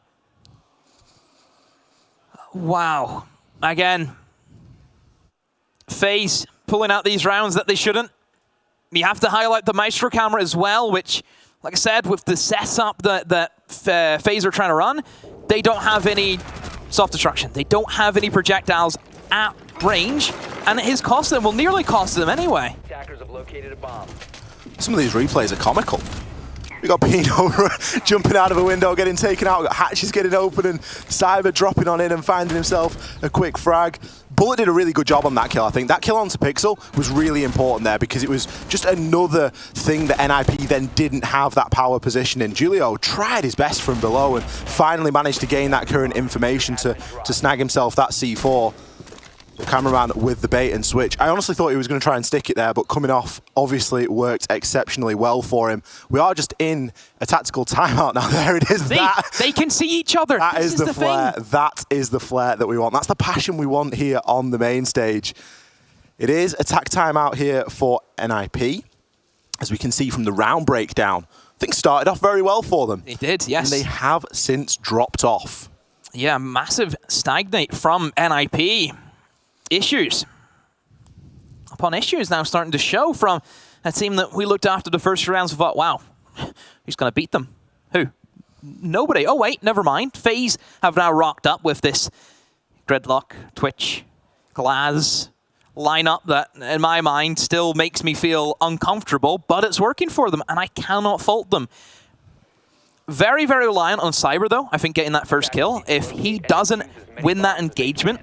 Wow. Again, FaZe pulling out these rounds that they shouldn't. You have to highlight the Maestro camera as well, which, like I said, with the setup that FaZe are trying to run, they don't have any self-destruction. They don't have any projectiles at range, and it has cost them, will nearly cost them anyway. Attackers have located a bomb. Some of these replays are comical. We got Pino jumping out of a window, getting taken out. We got hatches getting open, and Cyber dropping on in and finding himself a quick frag. Bullet did a really good job on that kill, I think. That kill onto Pixel was really important there because it was just another thing that NIP then didn't have that power position in. Julio tried his best from below and finally managed to gain that current information to snag himself that C4. Cameraman with the bait and switch. I honestly thought he was going to try and stick it there, but coming off, obviously it worked exceptionally well for him. We are just in a tactical timeout now. There it is. They can see each other. That is the flare. Thing. That is the flare that we want. That's the passion we want here on the main stage. It is attack timeout here for NIP. As we can see from the round breakdown, things started off very well for them. They did, yes. And they have since dropped off. Yeah, massive stagnate from NIP. Issues upon issues now starting to show from a team that we looked after the first few rounds and thought, wow, who's going to beat them? Who? Nobody. Oh, wait, never mind. FaZe have now rocked up with this Gridlock, Twitch, Glaz lineup that, in my mind, still makes me feel uncomfortable, but it's working for them, and I cannot fault them. Very, very reliant on Cyber, though, I think, getting that first kill. If he doesn't win that engagement,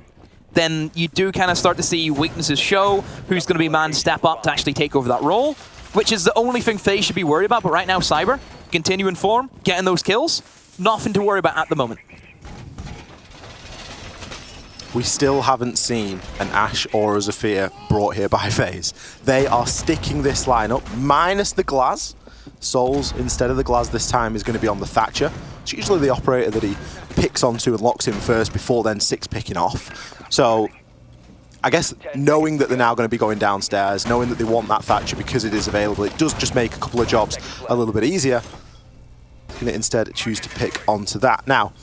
then you do kind of start to see weaknesses show, who's going to be man step up to actually take over that role, which is the only thing FaZe should be worried about. But right now, Cyber, continuing form, getting those kills, nothing to worry about at the moment. We still haven't seen an Ashe or a Zafir brought here by FaZe. They are sticking this lineup, minus the Glaz. Souls, instead of the Glaz this time, is going to be on the Thatcher. It's usually the operator that he picks onto and locks in first before then Six picking off. So I guess knowing that they're now going to be going downstairs, knowing that they want that Thatcher because it is available, it does just make a couple of jobs a little bit easier. Going to instead choose to pick onto that. Now,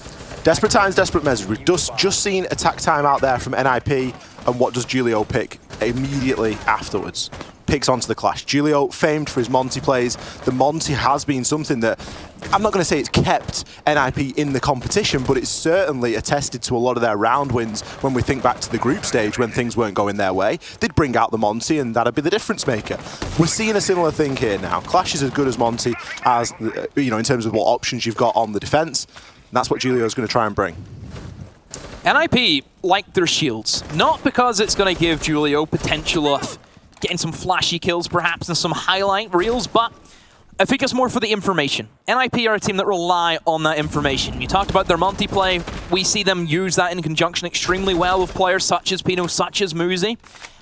desperate times, desperate measures. We've just seen attack time out there from NIP, and what does Julio pick immediately afterwards? Picks onto the Clash. Julio, famed for his Monty plays. The Monty has been something that, I'm not going to say it's kept NIP in the competition, but it's certainly attested to a lot of their round wins when we think back to the group stage when things weren't going their way. They'd bring out the Monty and that'd be the difference maker. We're seeing a similar thing here now. Clash is as good as Monty as, you know, in terms of what options you've got on the defense. And that's what Julio's going to try and bring. NIP like their shields, not because it's going to give Julio potential of getting some flashy kills perhaps and some highlight reels, but I think it's more for the information. NIP are a team that rely on that information. You talked about their Monty play. We see them use that in conjunction extremely well with players such as Pino, such as Muzi.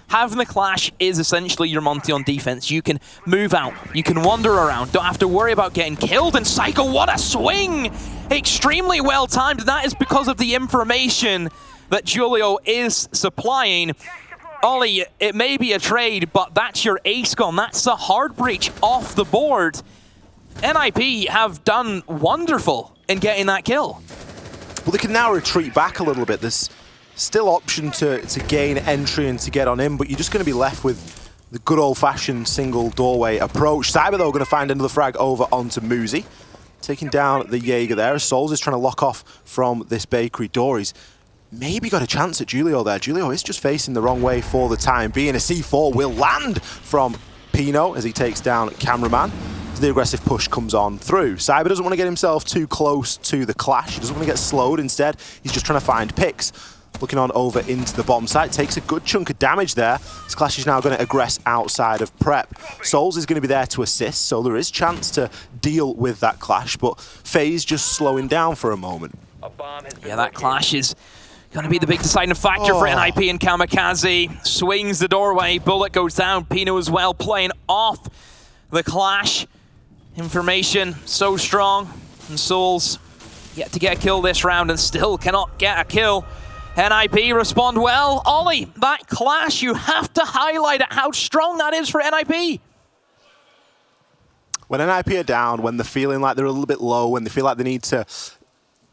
Having the Clash is essentially your Monty on defense. You can move out, you can wander around, don't have to worry about getting killed. And Psycho, what a swing! Extremely well timed, and that is because of the information that Julio is supplying. Ollie, it may be a trade, but that's your ace gun. That's a hard breach off the board. NIP have done wonderful in getting that kill. Well, they can now retreat back a little bit. There's still option to gain entry and to get on in, but you're just going to be left with the good old-fashioned single doorway approach. Cyber, though, going to find another frag over onto Muzi. Taking down the Jaeger there. Souls is trying to lock off from this bakery door. He's maybe got a chance at Julio there. Julio is just facing the wrong way for the time being. A C4 will land from Pino as he takes down Cameraman. As the aggressive push comes on through. Cyber doesn't want to get himself too close to the Clash. He doesn't want to get slowed. Instead, he's just trying to find picks. Looking on over into the bomb site. Takes a good chunk of damage there. This Clash is now going to aggress outside of prep. Souls is going to be there to assist, so there is chance to deal with that Clash, but FaZe just slowing down for a moment. Yeah, that Clash is going to be the big deciding factor for NIP and Kamikaze. Swings the doorway, bullet goes down. Pino as well playing off the Clash. Information so strong, and Souls yet to get a kill this round and still cannot get a kill. NIP respond well. Ollie, that Clash, you have to highlight it, how strong that is for NIP. When NIP are down, when they're feeling like they're a little bit low, when they feel like they need to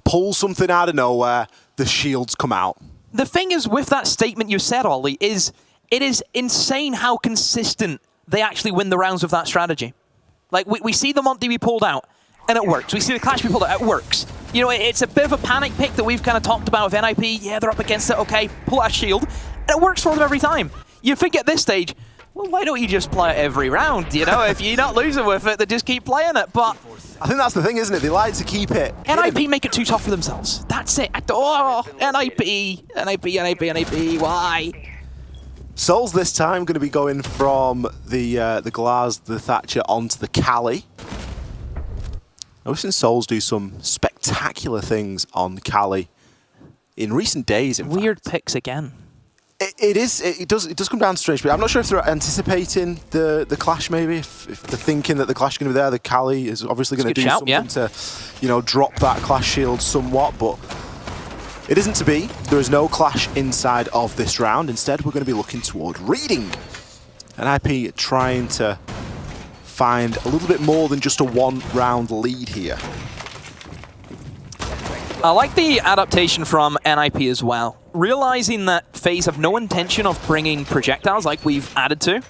pull something out of nowhere, the shields come out. The thing is with that statement you said, Ollie, is it is insane how consistent they actually win the rounds with that strategy. Like, we see the Monty be pulled out, and it works. We see the Clash be pulled out, it works. You know, it's a bit of a panic pick that we've kind of talked about with NIP. Yeah, they're up against it, okay, pull out a shield. And it works for them every time. You think at this stage, well, why don't you just play it every round? You know, if you're not losing with it, then just keep playing it. But I think that's the thing, isn't it? They like to keep it. NIP make it too tough for themselves. That's it. Oh, NIP, why? Souls this time going to be going from the Glaz, the Thatcher onto the Cali. I've seen Souls do some spectacular things on Cali in recent days. Weird picks again. It does come down to strange, but I'm not sure if they're anticipating the clash. Maybe if they're thinking that the clash is going to be there, the Cali is obviously going to do something to, drop that clash shield somewhat. But it isn't to be. There is no clash inside of this round. Instead, we're going to be looking toward reading. NIP trying to find a little bit more than just a one-round lead here. I like the adaptation from NIP as well. Realizing that FaZe have no intention of bringing projectiles like we've added to.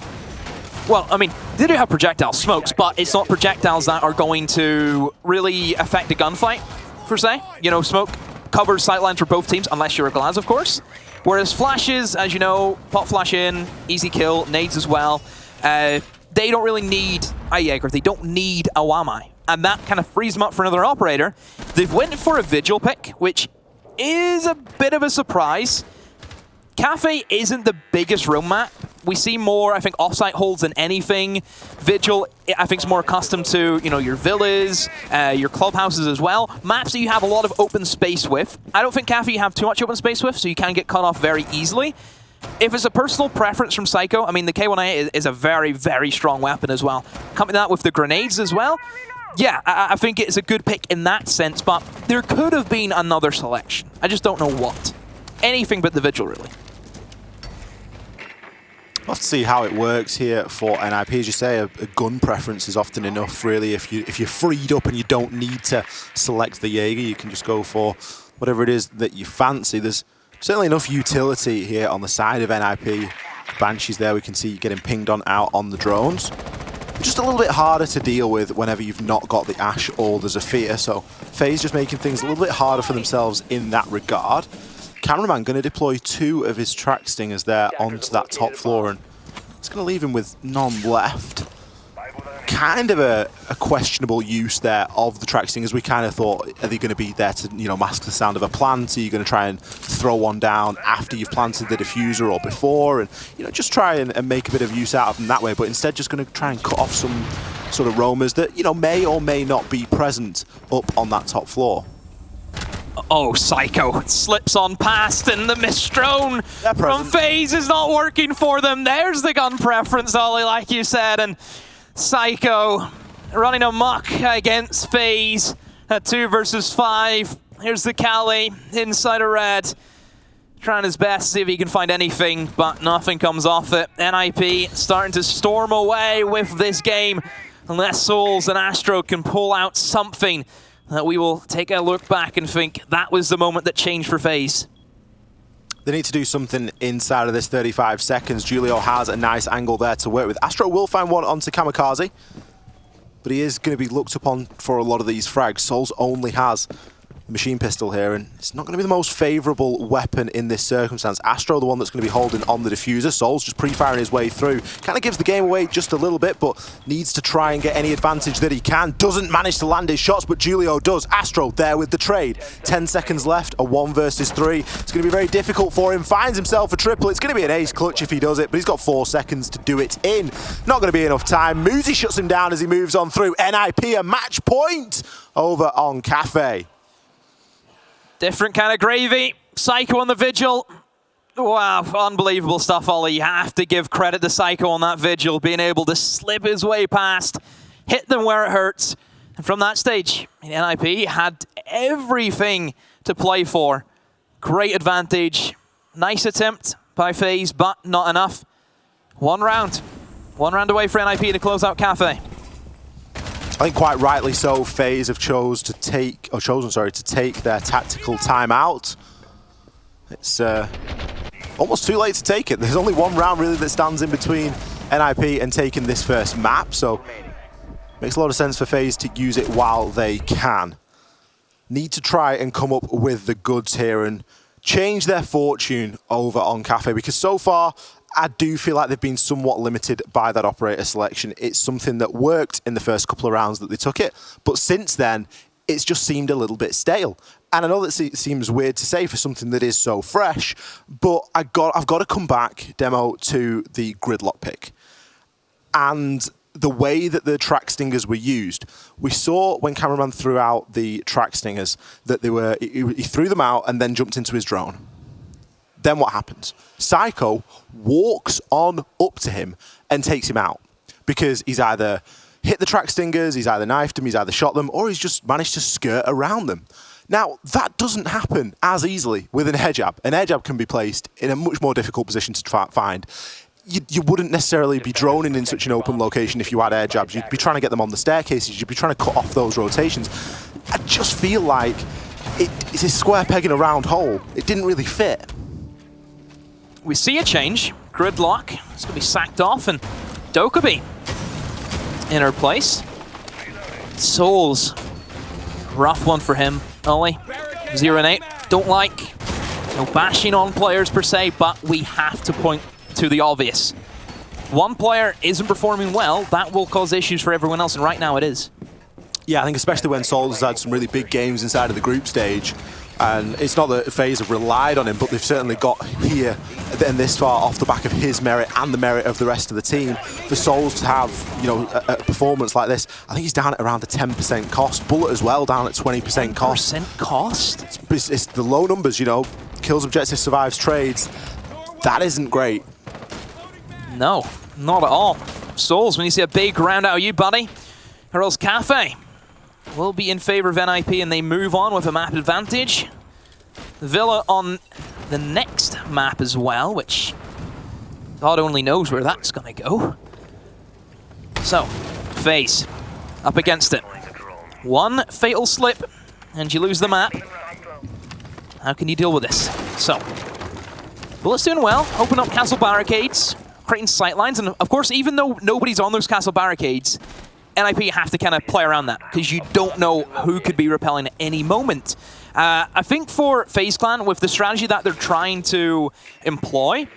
Well, I mean, they do have projectile smokes, but it's not projectiles that are going to really affect the gunfight, per se. Smoke covers sightlines for both teams, unless you're a Glaz, of course. Whereas flashes, as you know, pop flash in, easy kill, nades as well. They don't really need a Jaeger. They don't need a Wamai. And that kind of frees them up for another operator. They've went for a Vigil pick, which is a bit of a surprise. Cafe isn't the biggest roam map. We see more, I think, offsite holds than anything. Vigil, I think, is more accustomed to, your villas, your clubhouses as well. Maps that you have a lot of open space with. I don't think Cafe you have too much open space with, so you can get cut off very easily. If it's a personal preference from Psycho, I mean, the K1A is a very, very strong weapon as well. Coming that with the grenades as well. Yeah, I think it's a good pick in that sense, but there could have been another selection. I just don't know what. Anything but the Vigil, really. We'll have to see how it works here for NIP. As you say, a gun preference is often enough, really. If you're freed up and you don't need to select the Jaeger, you can just go for whatever it is that you fancy. There's certainly enough utility here on the side of NIP. Banshees there, we can see getting pinged out on the drones. Just a little bit harder to deal with whenever you've not got the Ash or the Zafir. So FaZe just making things a little bit harder for themselves in that regard. Cameraman going to deploy 2 of his track stingers there onto that top floor, and it's going to leave him with none left. Kind of a questionable use there of the track stingers. We kind of thought, are they going to be there to mask the sound of a plant? Are you going to try and throw one down after you've planted the diffuser or before, and just try and make a bit of use out of them that way? But instead, just going to try and cut off some sort of roamers that may or may not be present up on that top floor. Oh, Psycho slips on past, and the Mistrone from FaZe is not working for them. There's the gun preference, Ollie, like you said, and Psycho running amok against FaZe at 2 versus 5. Here's the Cali inside of red, trying his best to see if he can find anything, but nothing comes off it. NIP starting to storm away with this game, unless Souls and Astro can pull out something that we will take a look back and think that was the moment that changed for FaZe. They need to do something inside of this 35 seconds. Julio has a nice angle there to work with. Astro will find one onto Kamikaze, but he is going to be looked upon for a lot of these frags. Souls only has the machine pistol here, and it's not going to be the most favourable weapon in this circumstance. Astro, the one that's going to be holding on the diffuser. Souls just pre-firing his way through. Kind of gives the game away just a little bit, but needs to try and get any advantage that he can. Doesn't manage to land his shots, but Julio does. Astro there with the trade. 10 seconds left, a 1 versus 3. It's going to be very difficult for him. Finds himself a triple. It's going to be an ace clutch if he does it, but he's got 4 seconds to do it in. Not going to be enough time. Muzi shuts him down as he moves on through. NIP a match point over on Cafe. Different kind of gravy. Psycho on the Vigil. Wow, unbelievable stuff, Ollie. You have to give credit to Psycho on that Vigil, being able to slip his way past, hit them where it hurts. And from that stage, NIP had everything to play for. Great advantage. Nice attempt by FaZe, but not enough. 1 round. 1 round away for NIP to close out Cafe. I think quite rightly so, FaZe have chosen to take their tactical timeout. It's almost too late to take it. There's only 1 round really that stands in between NIP and taking this first map, so makes a lot of sense for FaZe to use it while they can. Need to try and come up with the goods here and change their fortune over on Cafe, because so far I do feel like they've been somewhat limited by that operator selection. It's something that worked in the first couple of rounds that they took it, but since then, it's just seemed a little bit stale. And I know that seems weird to say for something that is so fresh, but I've got to come back, Demo, to the gridlock pick. And the way that the track stingers were used, we saw when Cameraman threw out the track stingers that he threw them out and then jumped into his drone. then what happens? Psycho walks on up to him and takes him out because he's either hit the track stingers, he's either knifed them, he's either shot them, or he's just managed to skirt around them. Now, that doesn't happen as easily with an air jab. An air jab can be placed in a much more difficult position to find. You wouldn't necessarily be droning in such an open location if you had air jabs. You'd be trying to get them on the staircases. You'd be trying to cut off those rotations. I just feel like it's a square peg in a round hole. It didn't really fit. We see a change. Gridlock is going to be sacked off, and Dokkaebi in her place. Souls. Rough one for him. Ollie, 0 and 8. Don't like no bashing on players per se, but we have to point to the obvious. If one player isn't performing well, that will cause issues for everyone else, and right now it is. Yeah, I think especially when Souls has had some really big games inside of the group stage, and it's not that FaZe have relied on him, but they've certainly got here and this far off the back of his merit and the merit of the rest of the team. For Souls to have, you know, a performance like this, I think he's down at around a 10% cost. Bullet as well, down at 20% cost. 10% cost? It's the low numbers, you know. Kills, objectives, survives, trades. That isn't great. No, not at all. Souls, when you see a big round out of you, buddy, or else Cafe will be in favor of NIP, and they move on with a map advantage. Villa on the next map as well, which God only knows where that's going to go. So, FaZe up against it. One fatal slip, and you lose the map. How can you deal with this? So, Bullet's doing well, open up castle barricades, creating sightlines, and of course, even though nobody's on those castle barricades, NIP have to kind of play around that because you don't know who could be repelling at any moment. I think for FaZe Clan, with the strategy that they're trying to employ,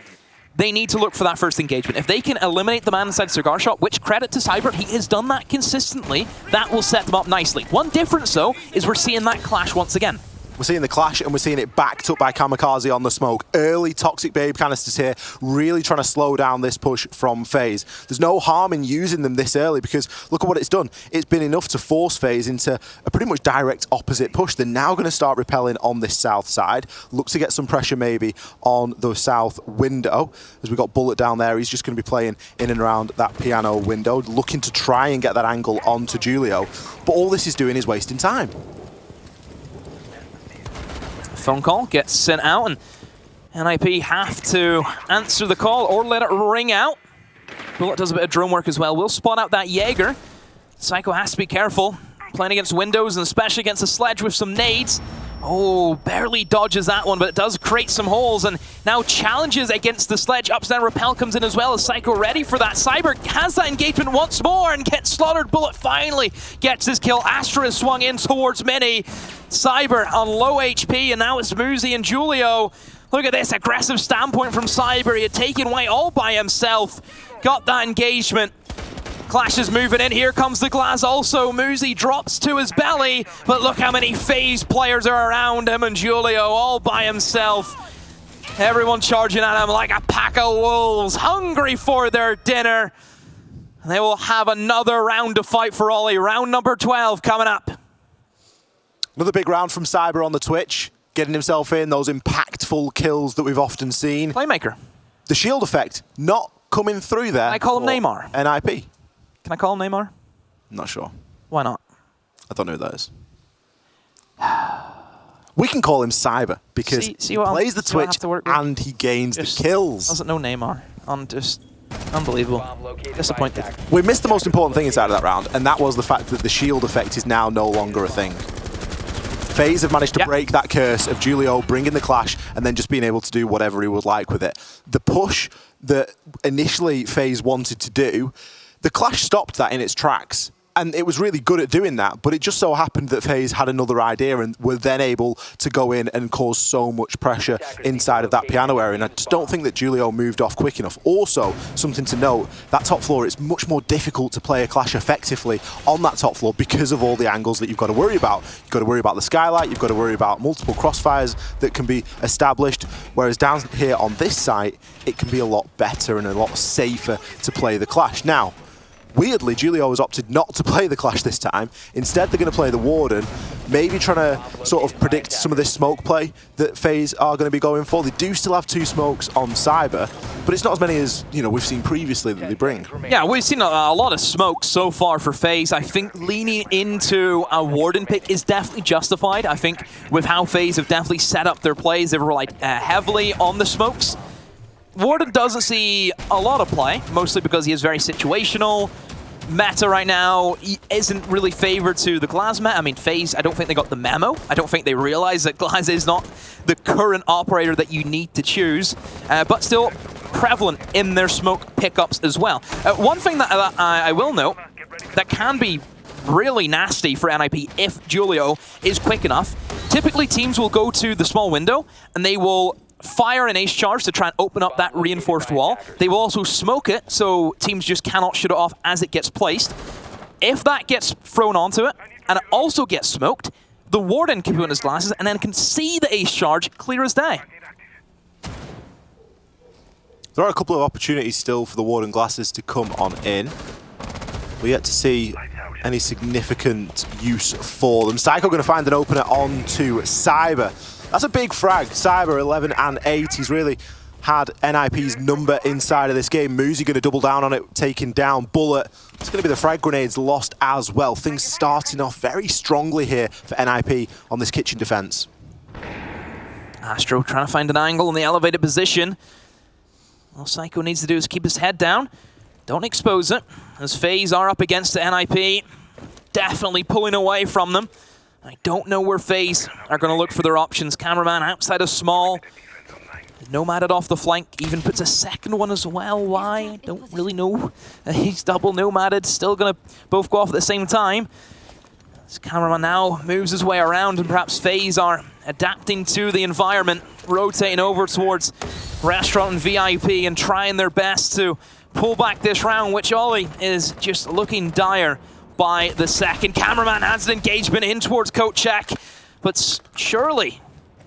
they need to look for that first engagement. If they can eliminate the man inside Cigar Shop, which credit to Cyber, he has done that consistently, that will set them up nicely. One difference, though, is we're seeing that clash once again. We're seeing the clash, and we're seeing it backed up by Kamikaze on the smoke. Early Toxic Babe canisters here, really trying to slow down this push from FaZe. There's no harm in using them this early because look at what it's done. It's been enough to force FaZe into a pretty much direct opposite push. They're now going to start repelling on this south side. Look to get some pressure maybe on the south window. As we got Bullet down there, he's just going to be playing in and around that piano window, looking to try and get that angle onto Julio. But all this is doing is wasting time. Phone call gets sent out, and NIP have to answer the call or let it ring out. Bullet does a bit of drone work as well. We'll spot out that Jaeger. Psycho has to be careful. Playing against windows and especially against a sledge with some nades. Oh, barely dodges that one, but it does create some holes, and now challenges against the sledge. Upside Repel comes in as well as Psycho ready for that. Cyber has that engagement once more and gets slaughtered. Bullet finally gets his kill. Astra is swung in towards Mini. Cyber on low HP, and now it's Muzi and Julio. Look at this aggressive standpoint from Cyber. He had taken White all by himself. Got that engagement. Clash is moving in. Here comes the glass also. Muzi drops to his belly, but look how many FaZe players are around him, and Julio all by himself. Everyone charging at him like a pack of wolves, hungry for their dinner. They will have another round to fight for Ollie. Round number 12 coming up. Another big round from Cyber on the Twitch, getting himself in those impactful kills that we've often seen. Playmaker. The shield effect not coming through there. I call him Neymar. NIP. Can I call him Neymar? Not sure. Why not? I don't know who that is. We can call him Cyber because he plays the Twitch and he gains the kills. Doesn't know Neymar. I'm just unbelievable. Disappointed. We missed the most important thing inside of that round, and that was the fact that the shield effect is now no longer a thing. FaZe have managed to break that curse of Julio bringing the clash and then just being able to do whatever he would like with it. The push that initially FaZe wanted to do, the clash stopped that in its tracks, and it was really good at doing that, but it just so happened that FaZe had another idea and were then able to go in and cause so much pressure inside of that piano area, and I just don't think that Julio moved off quick enough. Also, something to note, that top floor, it's much more difficult to play a clash effectively on that top floor because of all the angles that you've got to worry about. You've got to worry about the skylight, you've got to worry about multiple crossfires that can be established, whereas down here on this site, it can be a lot better and a lot safer to play the clash. Now, weirdly, Julio has opted not to play the Clash this time. Instead, they're going to play the Warden, maybe trying to sort of predict some of this smoke play that FaZe are going to be going for. They do still have 2 smokes on Cyber, but it's not as many as we've seen previously that they bring. Yeah, we've seen a lot of smoke so far for FaZe. I think leaning into a Warden pick is definitely justified. I think with how FaZe have definitely set up their plays, they've relied heavily on the smokes. Warden doesn't see a lot of play, mostly because he is very situational. Meta right now he isn't really favored to the Glaz meta. I mean, FaZe, I don't think they got the memo. I don't think they realize that Glaz is not the current operator that you need to choose, but still prevalent in their smoke pickups as well. One thing that I will note that can be really nasty for NIP if Julio is quick enough. Typically, teams will go to the small window and they will fire an ace charge to try and open up that reinforced wall. They will also smoke it, so teams just cannot shoot it off as it gets placed. If that gets thrown onto it, and it also gets smoked, the Warden can put on his glasses and then can see the ace charge clear as day. There are a couple of opportunities still for the Warden glasses to come on in. We're yet to see any significant use for them. Psycho going to find an opener onto Cyber. That's a big frag. Cyber 11 and 8. He's really had NIP's number inside of this game. Muzi going to double down on it, taking down Bullet. It's going to be the frag grenades lost as well. Things starting off very strongly here for NIP on this kitchen defense. Astro trying to find an angle in the elevated position. All Psycho needs to do is keep his head down. Don't expose it, as FaZe are up against the NIP. Definitely pulling away from them. I don't know where FaZe are going to look for their options. Cameraman outside of small. Nomaded off the flank, even puts a second one as well. Why? I don't really know. He's double nomaded, still going to both go off at the same time. This cameraman now moves his way around, and perhaps FaZe are adapting to the environment, rotating over towards Restaurant and VIP and trying their best to pull back this round, which Ollie is just looking dire by the second. Cameraman has an engagement in towards Kochek, but surely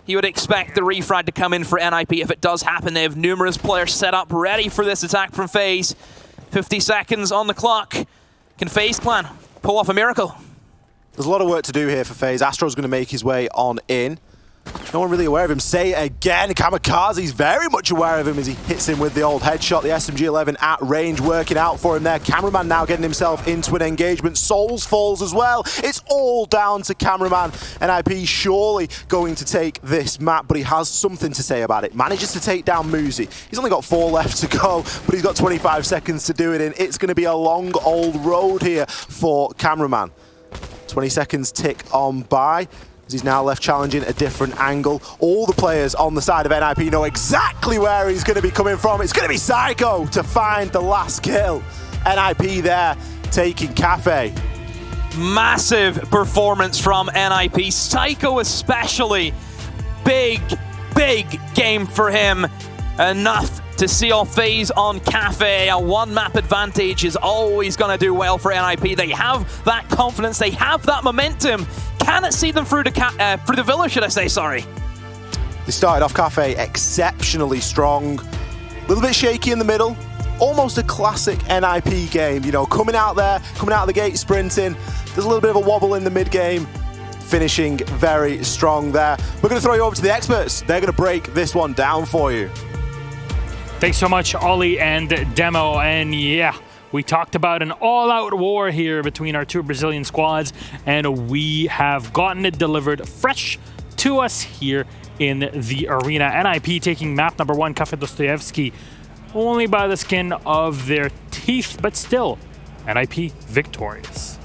you would expect the refrag to come in for NIP if it does happen. They have numerous players set up ready for this attack from FaZe. 50 seconds on the clock. Can FaZe Clan pull off a miracle? There's a lot of work to do here for FaZe. Astro's going to make his way on in. No one really aware of him. Say it again. Kamikaze's very much aware of him as he hits him with the old headshot. The SMG-11 at range working out for him there. Cameraman now getting himself into an engagement. Souls falls as well. It's all down to Cameraman. NIP surely going to take this map, but he has something to say about it. Manages to take down Muzi. He's only got 4 left to go, but he's got 25 seconds to do it in. It's going to be a long old road here for Cameraman. 20 seconds tick on by, as he's now left challenging a different angle. All the players on the side of NIP know exactly where he's going to be coming from. It's going to be Psycho to find the last kill. NIP there taking Cafe. Massive performance from NIP. Psycho especially. Big game for him. Enough to seal FaZe on Cafe. A 1-map advantage is always going to do well for NIP. They have that confidence. They have that momentum. Can it see them through the villa, should I say, sorry? They started off Cafe exceptionally strong. A little bit shaky in the middle. Almost a classic NIP game. You know, coming out of the gate sprinting. There's a little bit of a wobble in the mid-game. Finishing very strong there. We're going to throw you over to the experts. They're going to break this one down for you. Thanks so much, Ollie and Demo. And yeah, we talked about an all-out war here between our 2 Brazilian squads, and we have gotten it delivered fresh to us here in the arena. NIP taking map number 1, Cafe Dostoevsky, only by the skin of their teeth, but still, NIP victorious.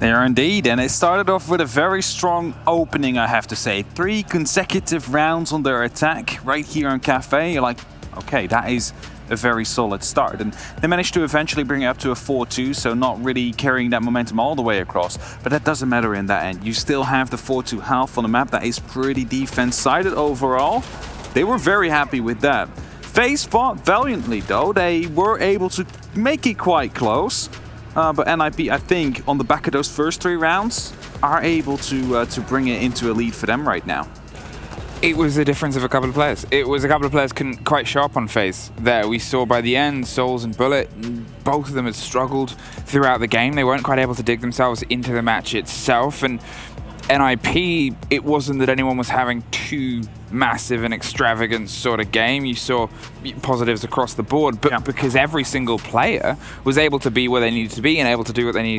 They are indeed, and it started off with a very strong opening, I have to say. 3 consecutive rounds on their attack right here on Cafe. You're like, okay, that is a very solid start. And they managed to eventually bring it up to a 4-2, so not really carrying that momentum all the way across. But that doesn't matter in that end. You still have the 4-2 half on the map. That is pretty defense-sided overall. They were very happy with that. FaZe fought valiantly, though. They were able to make it quite close. But NIP, I think, on the back of those first 3 rounds, are able to bring it into a lead for them right now. It was a difference of a couple of players. It was a couple of players couldn't quite show up on FaZe there. We saw by the end, Souls and Bullet, both of them had struggled throughout the game. They weren't quite able to dig themselves into the match itself. And NIP, it wasn't that anyone was having too massive and extravagant sort of game. You saw positives across the board, but because every single player was able to be where they needed to be and able to do what they needed